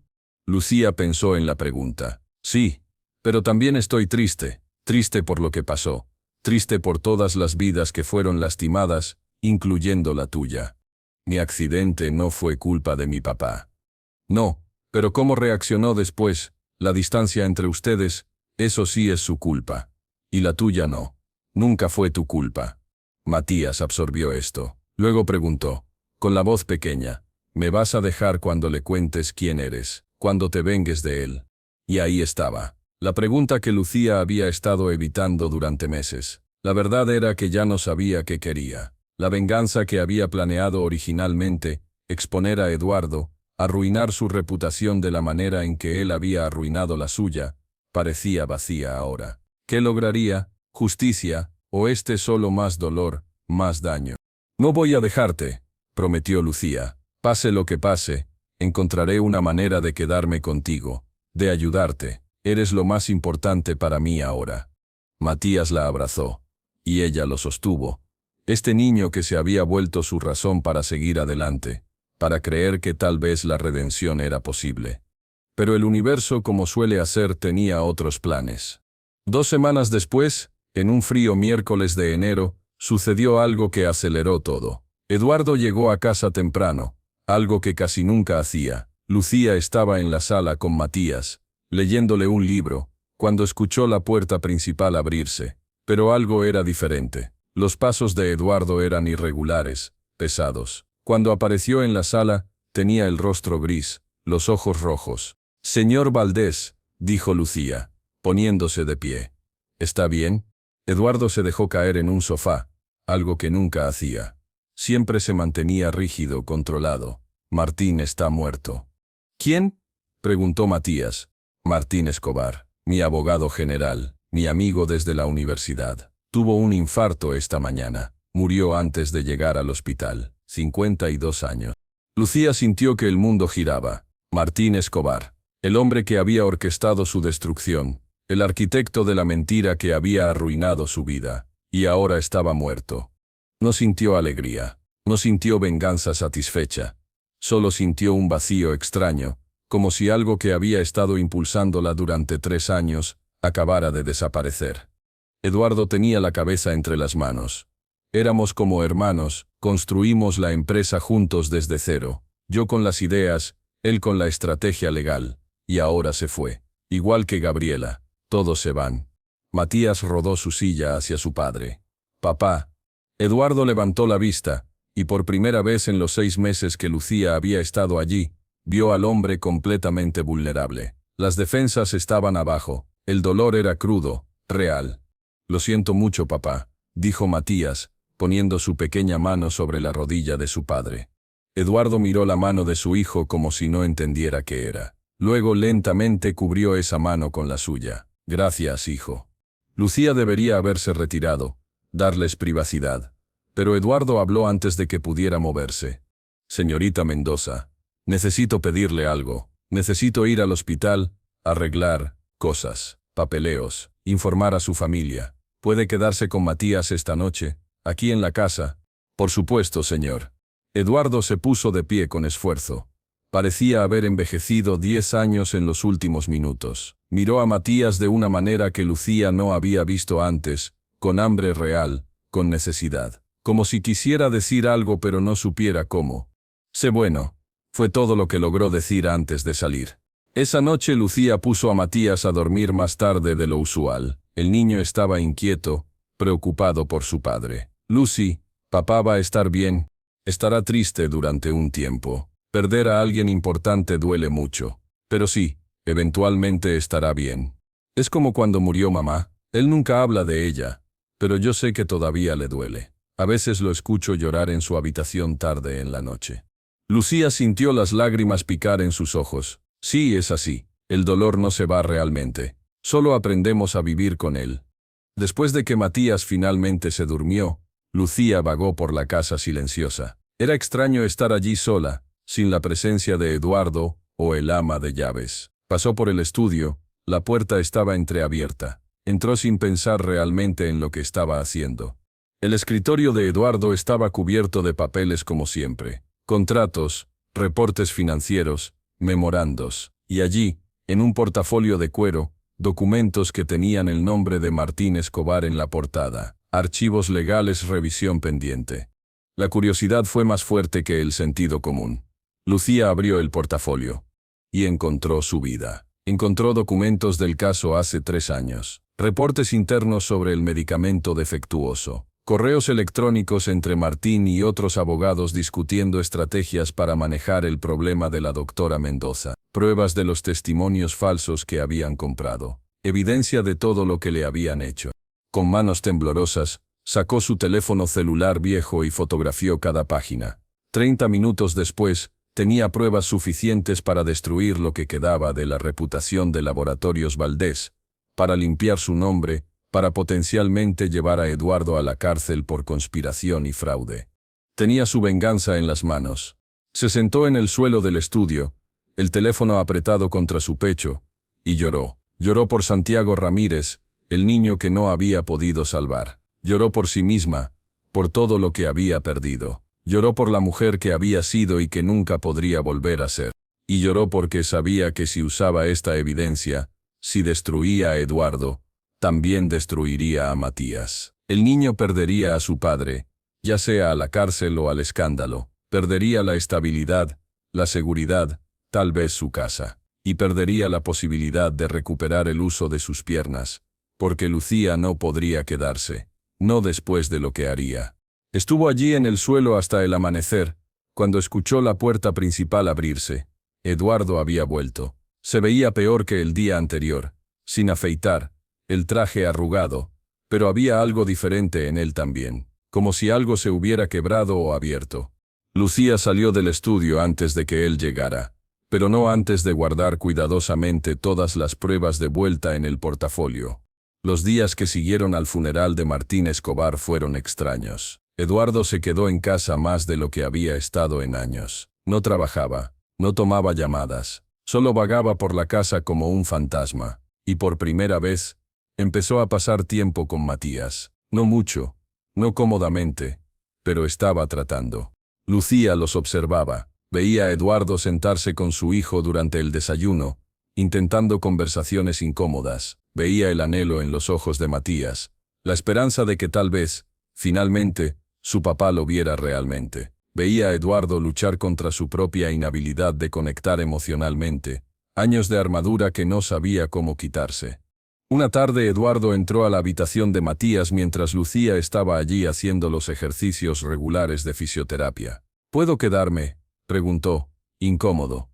S1: Lucía pensó en la pregunta. Sí, pero también estoy triste, triste por lo que pasó, triste por todas las vidas que fueron lastimadas, incluyendo la tuya. Mi accidente no fue culpa de mi papá. No, pero cómo reaccionó después, la distancia entre ustedes, eso sí es su culpa. Y la tuya no. Nunca fue tu culpa. Matías absorbió esto. Luego preguntó, con la voz pequeña, ¿me vas a dejar cuando le cuentes quién eres, cuando te vengues de él? Y ahí estaba. La pregunta que Lucía había estado evitando durante meses. La verdad era que ya no sabía qué quería. La venganza que había planeado originalmente, exponer a Eduardo, arruinar su reputación de la manera en que él había arruinado la suya, parecía vacía ahora. ¿Qué lograría? ¿Justicia? ¿O solo más dolor, más daño? No voy a dejarte, prometió Lucía. Pase lo que pase, encontraré una manera de quedarme contigo, de ayudarte. Eres lo más importante para mí ahora. Matías la abrazó. Y ella lo sostuvo. Este niño que se había vuelto su razón para seguir adelante, para creer que tal vez la redención era posible. Pero el universo, como suele hacer, tenía otros planes. 2 semanas después, en un frío miércoles de enero, sucedió algo que aceleró todo. Eduardo llegó a casa temprano, algo que casi nunca hacía. Lucía estaba en la sala con Matías, leyéndole un libro, cuando escuchó la puerta principal abrirse. Pero algo era diferente. Los pasos de Eduardo eran irregulares, pesados. Cuando apareció en la sala, tenía el rostro gris, los ojos rojos. «Señor Valdés», dijo Lucía, poniéndose de pie. «¿Está bien?» Eduardo se dejó caer en un sofá, algo que nunca hacía. Siempre se mantenía rígido, controlado. «Martín está muerto». «¿Quién?», preguntó Matías. «Martín Escobar, mi abogado general, mi amigo desde la universidad. Tuvo un infarto esta mañana. Murió antes de llegar al hospital. 52 años». Lucía sintió que el mundo giraba. Martín Escobar, el hombre que había orquestado su destrucción, el arquitecto de la mentira que había arruinado su vida, y ahora estaba muerto. No sintió alegría, no sintió venganza satisfecha. Solo sintió un vacío extraño, como si algo que había estado impulsándola durante 3 años, acabara de desaparecer. Eduardo tenía la cabeza entre las manos. Éramos como hermanos, construimos la empresa juntos desde cero, yo con las ideas, él con la estrategia legal, y ahora se fue. Igual que Gabriela, todos se van. Matías rodó su silla hacia su padre. «Papá». Eduardo levantó la vista, y por primera vez en los 6 meses que Lucía había estado allí, vio al hombre completamente vulnerable. Las defensas estaban abajo, el dolor era crudo, real. «Lo siento mucho, papá», dijo Matías, poniendo su pequeña mano sobre la rodilla de su padre. Eduardo miró la mano de su hijo como si no entendiera qué era. Luego lentamente cubrió esa mano con la suya. «Gracias, hijo». Lucía debería haberse retirado, darles privacidad. Pero Eduardo habló antes de que pudiera moverse. «Señorita Mendoza, necesito pedirle algo. Necesito ir al hospital, arreglar cosas, papeleos, informar a su familia. ¿Puede quedarse con Matías esta noche, aquí en la casa?» «Por supuesto, señor». Eduardo se puso de pie con esfuerzo. Parecía haber envejecido 10 años en los últimos minutos. Miró a Matías de una manera que Lucía no había visto antes, con hambre real, con necesidad. Como si quisiera decir algo pero no supiera cómo. «Sé bueno», fue todo lo que logró decir antes de salir. Esa noche Lucía puso a Matías a dormir más tarde de lo usual. El niño estaba inquieto, preocupado por su padre. «Lucy, papá va a estar bien. Estará triste durante un tiempo. Perder a alguien importante duele mucho. Pero sí, eventualmente estará bien. Es como cuando murió mamá. Él nunca habla de ella, pero yo sé que todavía le duele. A veces lo escucho llorar en su habitación tarde en la noche». Lucía sintió las lágrimas picar en sus ojos. Sí, es así. El dolor no se va realmente. Solo aprendemos a vivir con él. Después de que Matías finalmente se durmió, Lucía vagó por la casa silenciosa. Era extraño estar allí sola, sin la presencia de Eduardo o el ama de llaves. Pasó por el estudio, la puerta estaba entreabierta. Entró sin pensar realmente en lo que estaba haciendo. El escritorio de Eduardo estaba cubierto de papeles como siempre. Contratos, reportes financieros, memorandos. Y allí, en un portafolio de cuero, documentos que tenían el nombre de Martín Escobar en la portada. Archivos legales, revisión pendiente. La curiosidad fue más fuerte que el sentido común. Lucía abrió el portafolio. Y encontró su vida. Encontró documentos del caso hace 3 años. Reportes internos sobre el medicamento defectuoso. Correos electrónicos entre Martín y otros abogados discutiendo estrategias para manejar el problema de la doctora Mendoza. Pruebas de los testimonios falsos que habían comprado. Evidencia de todo lo que le habían hecho. Con manos temblorosas, sacó su teléfono celular viejo y fotografió cada página. 30 minutos después, tenía pruebas suficientes para destruir lo que quedaba de la reputación de Laboratorios Valdés, para limpiar su nombre, para potencialmente llevar a Eduardo a la cárcel por conspiración y fraude. Tenía su venganza en las manos. Se sentó en el suelo del estudio, el teléfono apretado contra su pecho, y lloró. Lloró por Santiago Ramírez, el niño que no había podido salvar. Lloró por sí misma, por todo lo que había perdido. Lloró por la mujer que había sido y que nunca podría volver a ser. Y lloró porque sabía que si usaba esta evidencia, si destruía a Eduardo, también destruiría a Matías. El niño perdería a su padre, ya sea a la cárcel o al escándalo. Perdería la estabilidad, la seguridad, tal vez su casa. Y perdería la posibilidad de recuperar el uso de sus piernas, porque Lucía no podría quedarse, no después de lo que haría. Estuvo allí en el suelo hasta el amanecer, cuando escuchó la puerta principal abrirse. Eduardo había vuelto. Se veía peor que el día anterior, sin afeitar, el traje arrugado, pero había algo diferente en él también, como si algo se hubiera quebrado o abierto. Lucía salió del estudio antes de que él llegara, pero no antes de guardar cuidadosamente todas las pruebas de vuelta en el portafolio. Los días que siguieron al funeral de Martín Escobar fueron extraños. Eduardo se quedó en casa más de lo que había estado en años. No trabajaba, no tomaba llamadas, solo vagaba por la casa como un fantasma, y por primera vez, empezó a pasar tiempo con Matías. No mucho, no cómodamente, pero estaba tratando. Lucía los observaba, veía a Eduardo sentarse con su hijo durante el desayuno, intentando conversaciones incómodas. Veía el anhelo en los ojos de Matías, la esperanza de que tal vez, finalmente, su papá lo viera realmente. Veía a Eduardo luchar contra su propia inhabilidad de conectar emocionalmente, años de armadura que no sabía cómo quitarse. Una tarde Eduardo entró a la habitación de Matías mientras Lucía estaba allí haciendo los ejercicios regulares de fisioterapia. ¿Puedo quedarme?, preguntó, incómodo.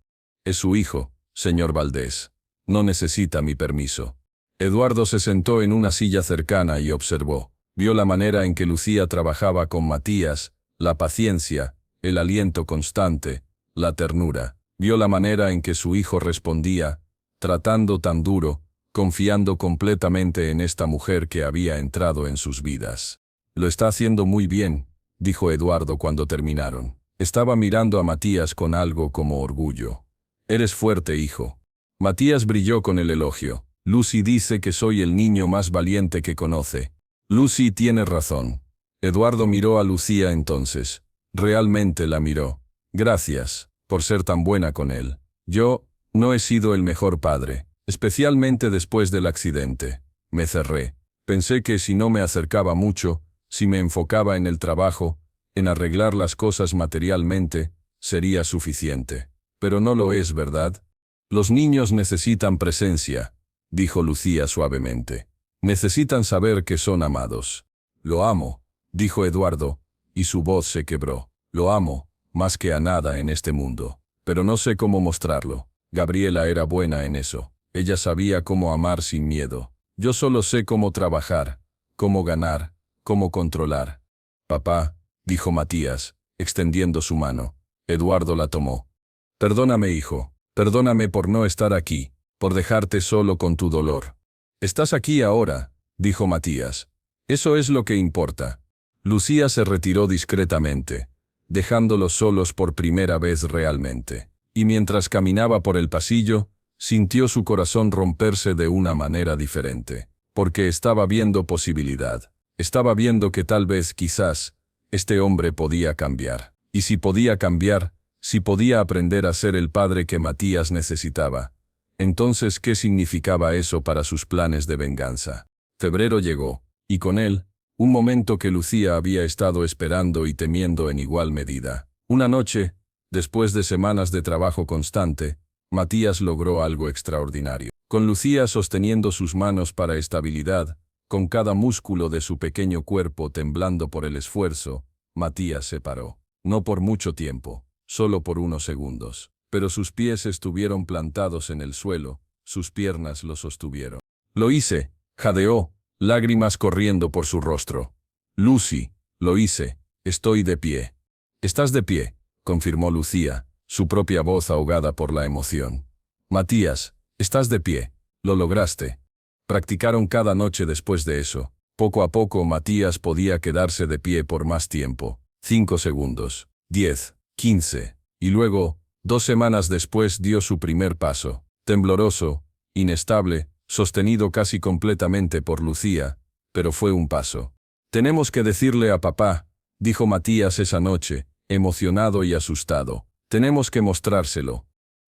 S1: Es su hijo, señor Valdés. No necesita mi permiso. Eduardo se sentó en una silla cercana y observó. Vio la manera en que Lucía trabajaba con Matías, la paciencia, el aliento constante, la ternura. Vio la manera en que su hijo respondía, tratando tan duro, confiando completamente en esta mujer que había entrado en sus vidas. Lo está haciendo muy bien, dijo Eduardo cuando terminaron. Estaba mirando a Matías con algo como orgullo. Eres fuerte, hijo. Matías brilló con el elogio. Lucy dice que soy el niño más valiente que conoce. Lucy tiene razón. Eduardo miró a Lucía entonces. Realmente la miró. Gracias, por ser tan buena con él. Yo no he sido el mejor padre, especialmente después del accidente. Me cerré. Pensé que si no me acercaba mucho, si me enfocaba en el trabajo, en arreglar las cosas materialmente, sería suficiente. Pero no lo es, ¿verdad? Los niños necesitan presencia, dijo Lucía suavemente. Necesitan saber que son amados. Lo amo, dijo Eduardo, y su voz se quebró. Lo amo, más que a nada en este mundo. Pero no sé cómo mostrarlo. Gabriela era buena en eso. Ella sabía cómo amar sin miedo. Yo solo sé cómo trabajar, cómo ganar, cómo controlar. Papá, dijo Matías, extendiendo su mano. Eduardo la tomó. Perdóname, hijo. Perdóname por no estar aquí, por dejarte solo con tu dolor. Estás aquí ahora, dijo Matías. Eso es lo que importa. Lucía se retiró discretamente, dejándolos solos por primera vez realmente. Y mientras caminaba por el pasillo, sintió su corazón romperse de una manera diferente. Porque estaba viendo posibilidad. Estaba viendo que tal vez, quizás, este hombre podía cambiar. Y si podía cambiar, si podía aprender a ser el padre que Matías necesitaba, Entonces, ¿qué significaba eso para sus planes de venganza? Febrero llegó, y con él, un momento que Lucía había estado esperando y temiendo en igual medida. Una noche, después de semanas de trabajo constante, Matías logró algo extraordinario. Con Lucía sosteniendo sus manos para estabilidad, con cada músculo de su pequeño cuerpo temblando por el esfuerzo, Matías se paró. No por mucho tiempo, solo por unos segundos. Pero sus pies estuvieron plantados en el suelo, sus piernas lo sostuvieron. Lo hice, jadeó, lágrimas corriendo por su rostro. Lucy, lo hice, estoy de pie. Estás de pie, confirmó Lucía, su propia voz ahogada por la emoción. Matías, estás de pie, lo lograste. Practicaron cada noche después de eso. Poco a poco Matías podía quedarse de pie por más tiempo. 5 segundos, 10, 15, y luego, 2 semanas después dio su primer paso, tembloroso, inestable, sostenido casi completamente por Lucía, pero fue un paso. Tenemos que decirle a papá, dijo Matías esa noche, emocionado y asustado. Tenemos que mostrárselo.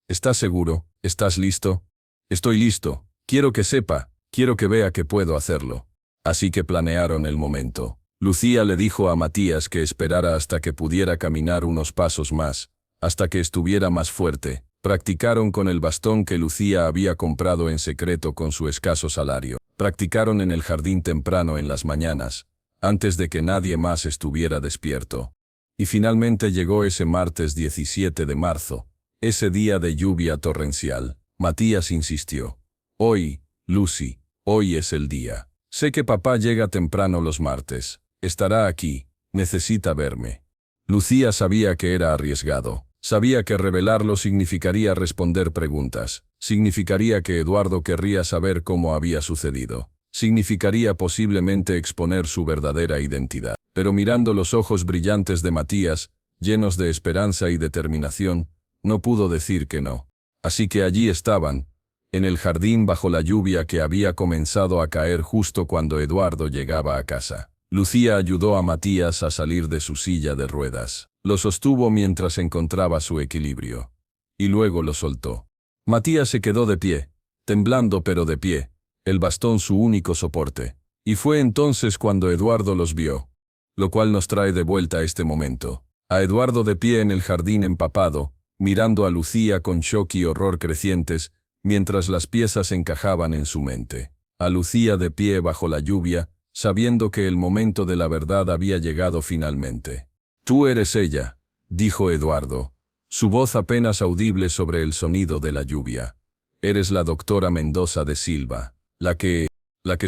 S1: ¿Estás seguro? ¿Estás listo? Estoy listo. Quiero que sepa, quiero que vea que puedo hacerlo. Así que planearon el momento. Lucía le dijo a Matías que esperara hasta que pudiera caminar unos pasos más, hasta que estuviera más fuerte. Practicaron con el bastón que Lucía había comprado en secreto con su escaso salario. Practicaron en el jardín temprano en las mañanas, antes de que nadie más estuviera despierto. Y finalmente llegó ese martes 17 de marzo, ese día de lluvia torrencial. Matías insistió. Hoy, Lucy, hoy es el día. Sé que papá llega temprano los martes. Estará aquí, necesita verme. Lucía sabía que era arriesgado. Sabía que revelarlo significaría responder preguntas. Significaría que Eduardo querría saber cómo había sucedido. Significaría posiblemente exponer su verdadera identidad. Pero mirando los ojos brillantes de Matías, llenos de esperanza y determinación, no pudo decir que no. Así que allí estaban, en el jardín bajo la lluvia que había comenzado a caer justo cuando Eduardo llegaba a casa. Lucía ayudó a Matías a salir de su silla de ruedas. Lo sostuvo mientras encontraba su equilibrio. Y luego lo soltó. Matías se quedó de pie, temblando pero de pie, el bastón su único soporte. Y fue entonces cuando Eduardo los vio. Lo cual nos trae de vuelta a este momento. A Eduardo de pie en el jardín empapado, mirando a Lucía con shock y horror crecientes, mientras las piezas encajaban en su mente. A Lucía de pie bajo la lluvia, sabiendo que el momento de la verdad había llegado finalmente. Tú eres ella, dijo Eduardo, su voz apenas audible sobre el sonido de la lluvia. Eres la doctora Mendoza de Silva, la que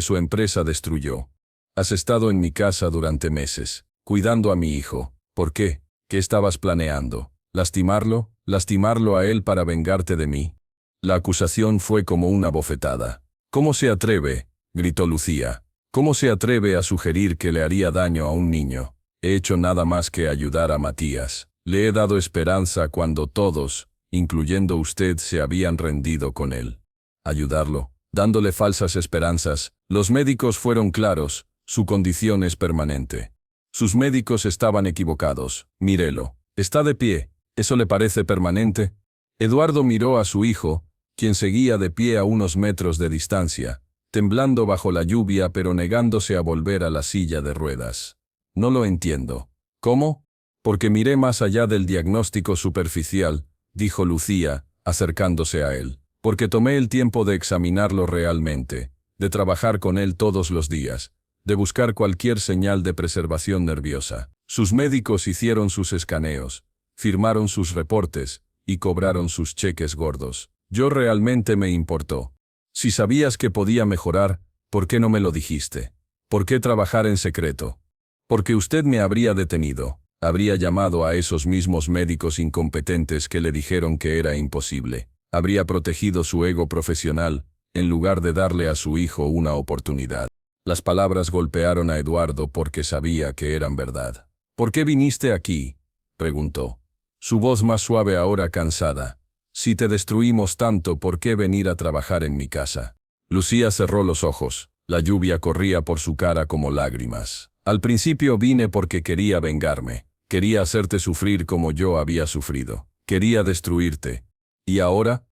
S1: su empresa destruyó. Has estado en mi casa durante meses, cuidando a mi hijo. ¿Por qué? ¿Qué estabas planeando? ¿Lastimarlo? ¿Lastimarlo a él para vengarte de mí? La acusación fue como una bofetada. ¿Cómo se atreve?, gritó Lucía. ¿Cómo se atreve a sugerir que le haría daño a un niño? He hecho nada más que ayudar a Matías. Le he dado esperanza cuando todos, incluyendo usted, se habían rendido con él. Ayudarlo, dándole falsas esperanzas. Los médicos fueron claros, su condición es permanente. Sus médicos estaban equivocados. Mírelo. Está de pie. ¿Eso le parece permanente? Eduardo miró a su hijo, quien seguía de pie a unos metros de distancia, temblando bajo la lluvia pero negándose a volver a la silla de ruedas. No lo entiendo. ¿Cómo? Porque miré más allá del diagnóstico superficial, dijo Lucía, acercándose a él. Porque tomé el tiempo de examinarlo realmente, de trabajar con él todos los días, de buscar cualquier señal de preservación nerviosa. Sus médicos hicieron sus escaneos, firmaron sus reportes y cobraron sus cheques gordos. Yo realmente me importó. Si sabías que podía mejorar, ¿por qué no me lo dijiste? ¿Por qué trabajar en secreto? Porque usted me habría detenido, habría llamado a esos mismos médicos incompetentes que le dijeron que era imposible, habría protegido su ego profesional, en lugar de darle a su hijo una oportunidad. Las palabras golpearon a Eduardo porque sabía que eran verdad. ¿Por qué viniste aquí?, preguntó. Su voz más suave ahora cansada. Si te destruimos tanto, ¿por qué venir a trabajar en mi casa? Lucía cerró los ojos. La lluvia corría por su cara como lágrimas. Al principio vine porque quería vengarme. Quería hacerte sufrir como yo había sufrido. Quería destruirte. ¿Y ahora?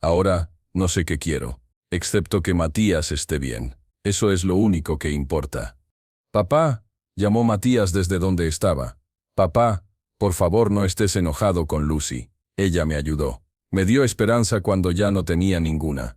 S1: Ahora, no sé qué quiero. Excepto que Matías esté bien. Eso es lo único que importa. Papá, llamó Matías desde donde estaba. Papá, por favor no estés enojado con Lucy. Ella me ayudó. Me dio esperanza cuando ya no tenía ninguna.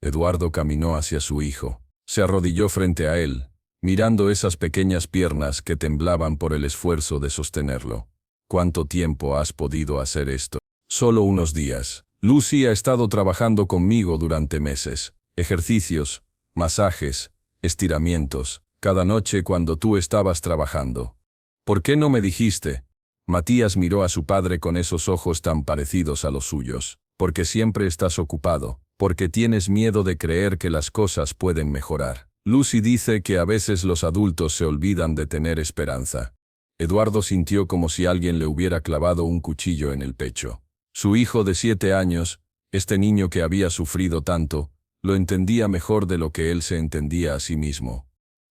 S1: Eduardo caminó hacia su hijo. Se arrodilló frente a él, mirando esas pequeñas piernas que temblaban por el esfuerzo de sostenerlo. ¿Cuánto tiempo has podido hacer esto? Solo unos días. Lucy ha estado trabajando conmigo durante meses. Ejercicios, masajes, estiramientos, cada noche cuando tú estabas trabajando. ¿Por qué no me dijiste? Matías miró a su padre con esos ojos tan parecidos a los suyos. Porque siempre estás ocupado, porque tienes miedo de creer que las cosas pueden mejorar. Lucy dice que a veces los adultos se olvidan de tener esperanza. Eduardo sintió como si alguien le hubiera clavado un cuchillo en el pecho. Su hijo de 7 años, este niño que había sufrido tanto, lo entendía mejor de lo que él se entendía a sí mismo.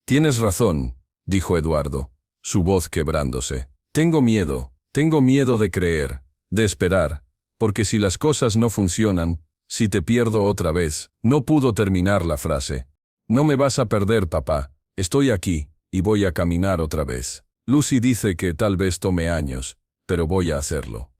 S1: Tienes razón, dijo Eduardo, su voz quebrándose. Tengo miedo de creer, de esperar, porque si las cosas no funcionan, si te pierdo otra vez, no pudo terminar la frase. No me vas a perder, papá, estoy aquí, y voy a caminar otra vez. Lucy dice que tal vez tome años, pero voy a hacerlo.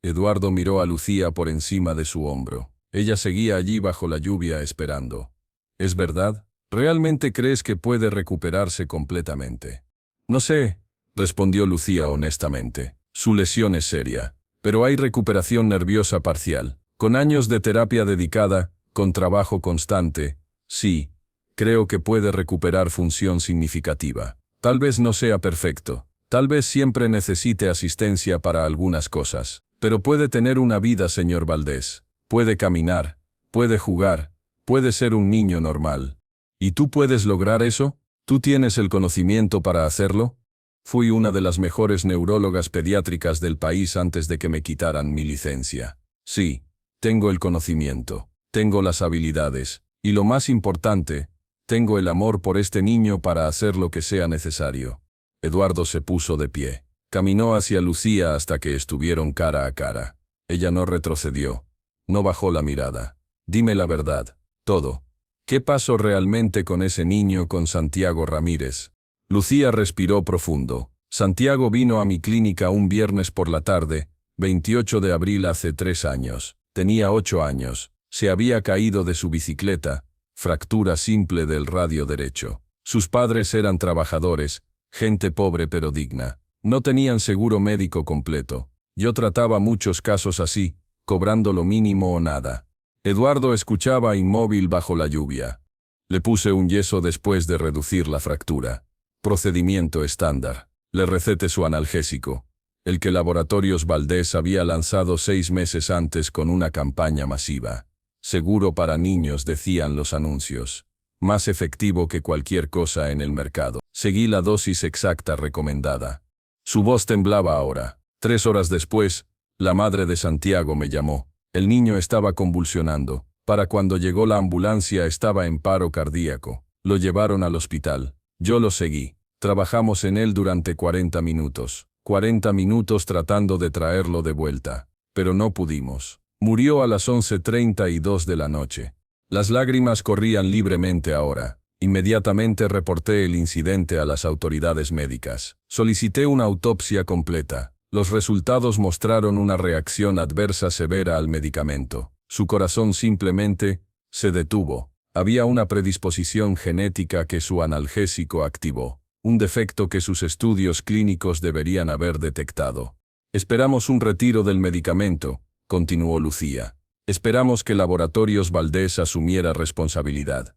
S1: Eduardo miró a Lucía por encima de su hombro. Ella seguía allí bajo la lluvia esperando. ¿Es verdad? ¿Realmente crees que puede recuperarse completamente? No sé, respondió Lucía honestamente. Su lesión es seria, pero hay recuperación nerviosa parcial. Con años de terapia dedicada, con trabajo constante, sí, creo que puede recuperar función significativa. Tal vez no sea perfecto, tal vez siempre necesite asistencia para algunas cosas, pero puede tener una vida, señor Valdés. Puede caminar, puede jugar, puede ser un niño normal. ¿Y tú puedes lograr eso? ¿Tú tienes el conocimiento para hacerlo? Fui una de las mejores neurólogas pediátricas del país antes de que me quitaran mi licencia. Sí, tengo el conocimiento, tengo las habilidades, y lo más importante, tengo el amor por este niño para hacer lo que sea necesario. Eduardo se puso de pie. Caminó hacia Lucía hasta que estuvieron cara a cara. Ella no retrocedió. No bajó la mirada. Dime la verdad. Todo. ¿Qué pasó realmente con ese niño, con Santiago Ramírez? Lucía respiró profundo. Santiago vino a mi clínica un viernes por la tarde, 28 de abril hace 3 años. Tenía 8 años. Se había caído de su bicicleta, fractura simple del radio derecho. Sus padres eran trabajadores, gente pobre pero digna. No tenían seguro médico completo. Yo trataba muchos casos así, cobrando lo mínimo o nada. Eduardo escuchaba inmóvil bajo la lluvia. Le puse un yeso después de reducir la fractura. Procedimiento estándar. Le receté su analgésico, el que Laboratorios Valdés había lanzado 6 meses antes con una campaña masiva. Seguro para niños, decían los anuncios. Más efectivo que cualquier cosa en el mercado. Seguí la dosis exacta recomendada. Su voz temblaba ahora. 3 horas después, la madre de Santiago me llamó. El niño estaba convulsionando. Para cuando llegó la ambulancia estaba en paro cardíaco. Lo llevaron al hospital. Yo lo seguí. Trabajamos en él durante 40 minutos. 40 minutos tratando de traerlo de vuelta. Pero no pudimos. Murió a las 11:32 de la noche. Las lágrimas corrían libremente ahora. Inmediatamente reporté el incidente a las autoridades médicas. Solicité una autopsia completa. Los resultados mostraron una reacción adversa severa al medicamento. Su corazón simplemente se detuvo. Había una predisposición genética que su analgésico activó. Un defecto que sus estudios clínicos deberían haber detectado. Esperamos un retiro del medicamento, continuó Lucía. Esperamos que Laboratorios Valdés asumiera responsabilidad.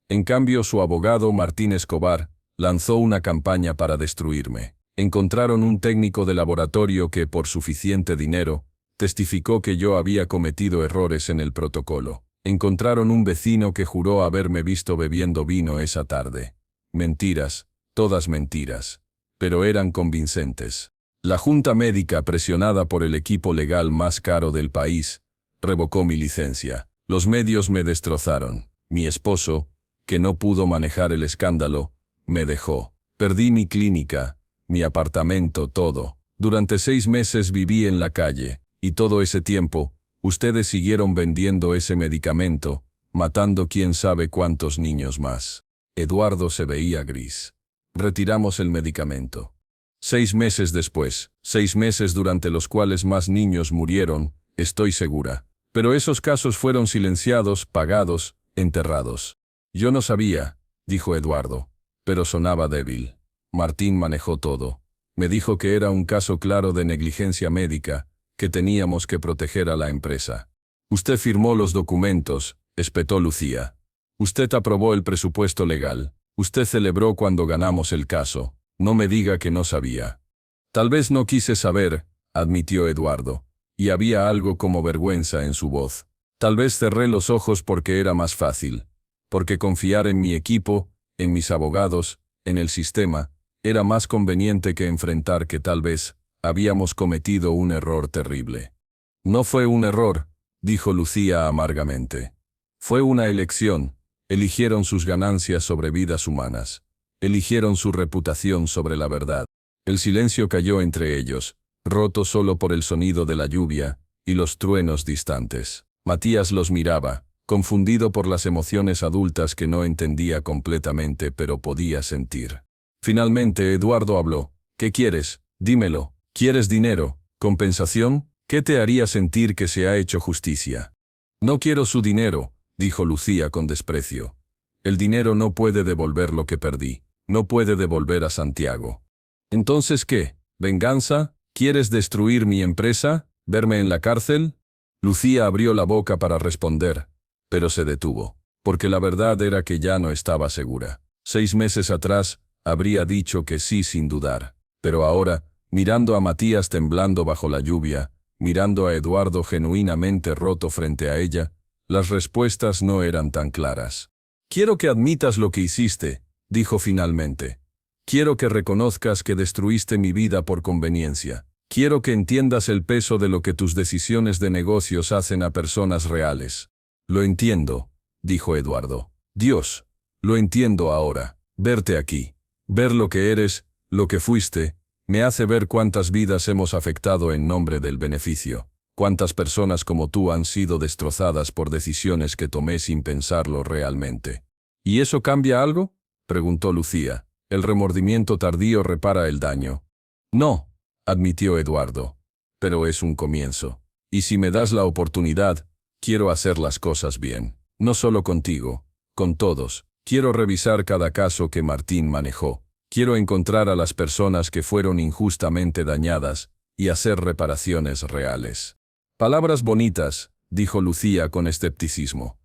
S1: En cambio, su abogado Martín Escobar lanzó una campaña para destruirme. Encontraron un técnico de laboratorio que, por suficiente dinero, testificó que yo había cometido errores en el protocolo. Encontraron un vecino que juró haberme visto bebiendo vino esa tarde. Mentiras, todas mentiras. Pero eran convincentes. La junta médica, presionada por el equipo legal más caro del país, revocó mi licencia. Los medios me destrozaron. Mi esposo, que no pudo manejar el escándalo, me dejó. Perdí mi clínica, mi apartamento, todo. Durante 6 meses viví en la calle, y todo ese tiempo, Ustedes siguieron vendiendo ese medicamento, matando quién sabe cuántos niños más. Eduardo se veía gris. Retiramos el medicamento. 6 meses después, 6 meses durante los cuales más niños murieron, estoy segura. Pero esos casos fueron silenciados, pagados, enterrados. Yo no sabía, dijo Eduardo, pero sonaba débil. Martín manejó todo. Me dijo que era un caso claro de negligencia médica, que teníamos que proteger a la empresa. Usted firmó los documentos, espetó Lucía. Usted aprobó el presupuesto legal. Usted celebró cuando ganamos el caso. No me diga que no sabía. Tal vez no quise saber, admitió Eduardo, y había algo como vergüenza en su voz. Tal vez cerré los ojos porque era más fácil, porque confiar en mi equipo, en mis abogados, en el sistema, era más conveniente que enfrentar que tal vez habíamos cometido un error terrible. No fue un error, dijo Lucía amargamente. Fue una elección. Eligieron sus ganancias sobre vidas humanas. Eligieron su reputación sobre la verdad. El silencio cayó entre ellos, roto solo por el sonido de la lluvia y los truenos distantes. Matías los miraba, confundido por las emociones adultas que no entendía completamente pero podía sentir. Finalmente Eduardo habló. ¿Qué quieres? Dímelo. ¿Quieres dinero? ¿Compensación? ¿Qué te haría sentir que se ha hecho justicia? No quiero su dinero, dijo Lucía con desprecio. El dinero no puede devolver lo que perdí. No puede devolver a Santiago. ¿Entonces qué? ¿Venganza? ¿Quieres destruir mi empresa? ¿Verme en la cárcel? Lucía abrió la boca para responder, pero se detuvo, porque la verdad era que ya no estaba segura. 6 meses atrás, habría dicho que sí sin dudar, pero ahora, mirando a Matías temblando bajo la lluvia, mirando a Eduardo genuinamente roto frente a ella, las respuestas no eran tan claras. Quiero que admitas lo que hiciste, dijo finalmente. Quiero que reconozcas que destruiste mi vida por conveniencia. Quiero que entiendas el peso de lo que tus decisiones de negocios hacen a personas reales. Lo entiendo, dijo Eduardo. Dios, lo entiendo ahora. Verte aquí, ver lo que eres, lo que fuiste, me hace ver cuántas vidas hemos afectado en nombre del beneficio. Cuántas personas como tú han sido destrozadas por decisiones que tomé sin pensarlo realmente. ¿Y eso cambia algo?, preguntó Lucía. El remordimiento tardío repara el daño. No, admitió Eduardo. Pero es un comienzo. Y si me das la oportunidad, quiero hacer las cosas bien. No solo contigo, con todos. Quiero revisar cada caso que Martín manejó. Quiero encontrar a las personas que fueron injustamente dañadas y hacer reparaciones reales. Palabras bonitas, dijo Lucía con escepticismo.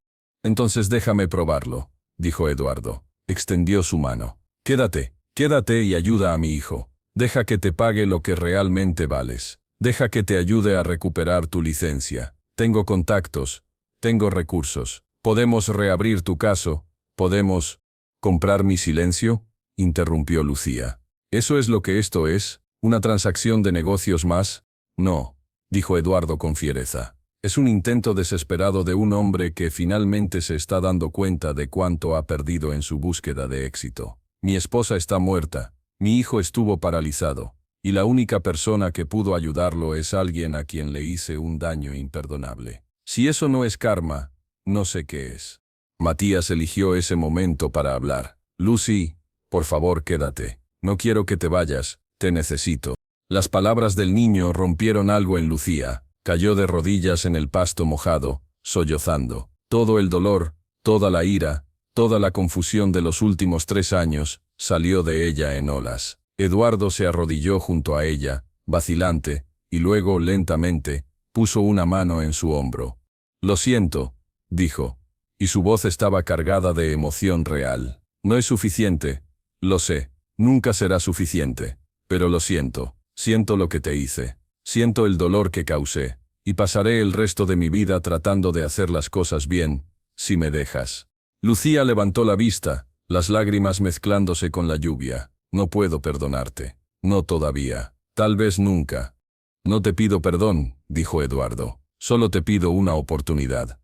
S1: Entonces déjame probarlo, dijo Eduardo. Extendió su mano. Quédate y ayuda a mi hijo. Deja que te pague lo que realmente vales. Deja que te ayude a recuperar tu licencia. Tengo contactos, tengo recursos. Podemos reabrir tu caso. Podemos... ¿Comprar mi silencio?, interrumpió Lucía. ¿Eso es lo que esto es? ¿Una transacción de negocios más? No, dijo Eduardo con fiereza. Es un intento desesperado de un hombre que finalmente se está dando cuenta de cuánto ha perdido en su búsqueda de éxito. Mi esposa está muerta, mi hijo estuvo paralizado, y la única persona que pudo ayudarlo es alguien a quien le hice un daño imperdonable. Si eso no es karma, no sé qué es. Matías eligió ese momento para hablar. Lucy, por favor quédate. No quiero que te vayas, te necesito. Las palabras del niño rompieron algo en Lucía. Cayó de rodillas en el pasto mojado, sollozando. Todo el dolor, toda la ira, toda la confusión de los últimos 3 años, salió de ella en olas. Eduardo se arrodilló junto a ella, vacilante, y luego, lentamente, puso una mano en su hombro. Lo siento, dijo, y su voz estaba cargada de emoción real. No es suficiente, lo sé, nunca será suficiente, pero lo siento, siento lo que te hice. Siento el dolor que causé, y pasaré el resto de mi vida tratando de hacer las cosas bien, si me dejas. Lucía levantó la vista, las lágrimas mezclándose con la lluvia. No puedo perdonarte. No todavía. Tal vez nunca. No te pido perdón, dijo Eduardo. Solo te pido una oportunidad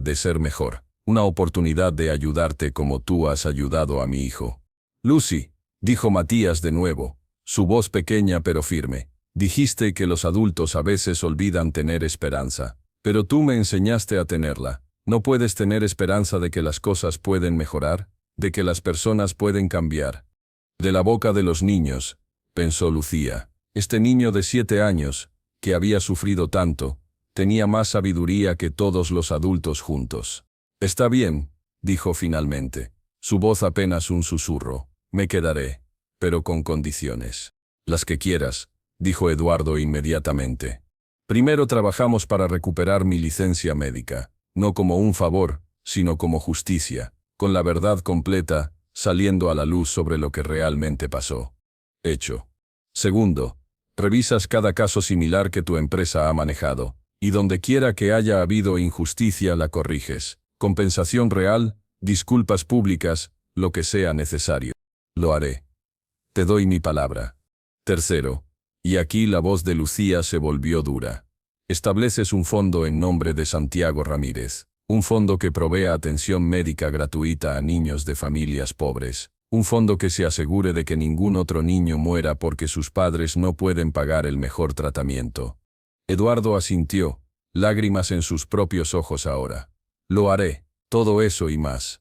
S1: de ser mejor, una oportunidad de ayudarte como tú has ayudado a mi hijo. Lucy, dijo Matías de nuevo, su voz pequeña pero firme. Dijiste que los adultos a veces olvidan tener esperanza. Pero tú me enseñaste a tenerla. ¿No puedes tener esperanza de que las cosas pueden mejorar? ¿De que las personas pueden cambiar? De la boca de los niños, pensó Lucía. Este niño de 7 años, que había sufrido tanto, tenía más sabiduría que todos los adultos juntos. Está bien, dijo finalmente. Su voz apenas un susurro. Me quedaré, pero con condiciones. Las que quieras, dijo Eduardo inmediatamente. Primero trabajamos para recuperar mi licencia médica, no como un favor, sino como justicia, con la verdad completa, saliendo a la luz sobre lo que realmente pasó. Hecho. Segundo, revisas cada caso similar que tu empresa ha manejado, y donde quiera que haya habido injusticia la corriges. Compensación real, disculpas públicas, lo que sea necesario. Lo haré. Te doy mi palabra. Tercero, y aquí la voz de Lucía se volvió dura. Estableces un fondo en nombre de Santiago Ramírez, un fondo que provea atención médica gratuita a niños de familias pobres, un fondo que se asegure de que ningún otro niño muera porque sus padres no pueden pagar el mejor tratamiento. Eduardo asintió, lágrimas en sus propios ojos ahora. Lo haré, todo eso y más.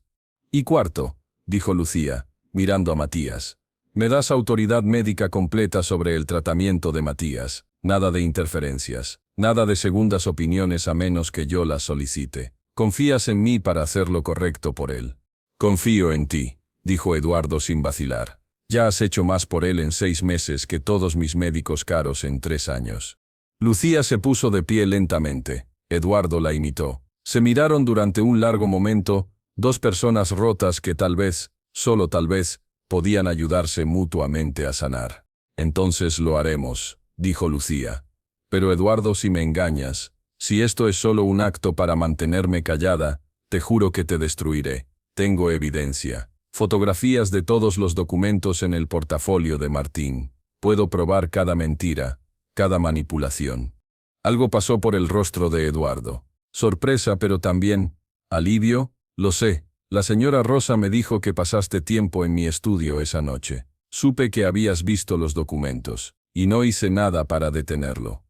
S1: Y cuarto, dijo Lucía, mirando a Matías. Me das autoridad médica completa sobre el tratamiento de Matías, nada de interferencias, nada de segundas opiniones a menos que yo las solicite. Confías en mí para hacer lo correcto por él. Confío en ti, dijo Eduardo sin vacilar. Ya has hecho más por él en 6 meses que todos mis médicos caros en 3 años. Lucía se puso de pie lentamente. Eduardo la imitó. Se miraron durante un largo momento, dos personas rotas que tal vez, solo tal vez, podían ayudarse mutuamente a sanar. Entonces lo haremos, dijo Lucía. Pero Eduardo, si me engañas, si esto es solo un acto para mantenerme callada, te juro que te destruiré. Tengo evidencia. Fotografías de todos los documentos en el portafolio de Martín. Puedo probar cada mentira, cada manipulación. Algo pasó por el rostro de Eduardo. Sorpresa, pero también alivio. Lo sé. La señora Rosa me dijo que pasaste tiempo en mi estudio esa noche. Supe que habías visto los documentos, y no hice nada para detenerlo.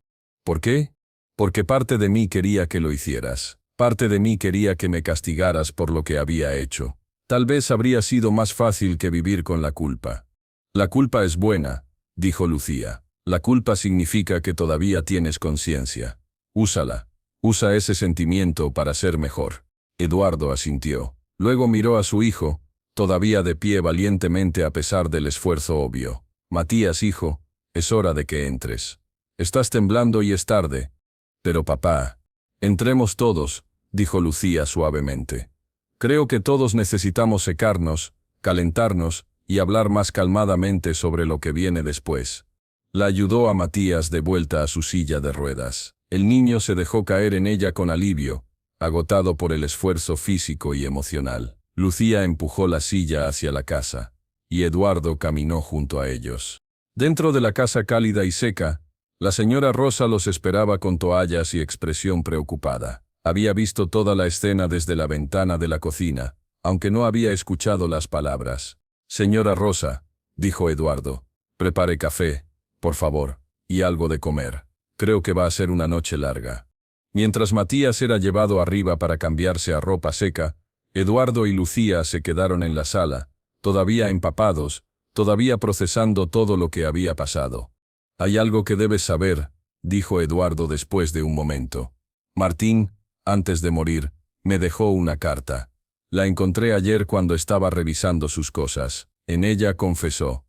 S1: ¿Por qué? Porque parte de mí quería que lo hicieras. Parte de mí quería que me castigaras por lo que había hecho. Tal vez habría sido más fácil que vivir con la culpa. La culpa es buena, dijo Lucía. La culpa significa que todavía tienes conciencia. Úsala. Usa ese sentimiento para ser mejor. Eduardo asintió. Luego miró a su hijo, todavía de pie valientemente a pesar del esfuerzo obvio. Matías, hijo, es hora de que entres. Estás temblando y es tarde. Pero papá. Entremos todos, dijo Lucía suavemente. Creo que todos necesitamos secarnos, calentarnos y hablar más calmadamente sobre lo que viene después. La ayudó a Matías de vuelta a su silla de ruedas. El niño se dejó caer en ella con alivio, agotado por el esfuerzo físico y emocional. Lucía empujó la silla hacia la casa, y Eduardo caminó junto a ellos. Dentro de la casa cálida y seca, la señora Rosa los esperaba con toallas y expresión preocupada. Había visto toda la escena desde la ventana de la cocina, aunque no había escuchado las palabras. Señora Rosa, dijo Eduardo, prepare café, por favor, y algo de comer. Creo que va a ser una noche larga. Mientras Matías era llevado arriba para cambiarse a ropa seca, Eduardo y Lucía se quedaron en la sala, todavía empapados, todavía procesando todo lo que había pasado. Hay algo que debes saber, dijo Eduardo después de un momento. Martín, antes de morir, me dejó una carta. La encontré ayer cuando estaba revisando sus cosas. En ella confesó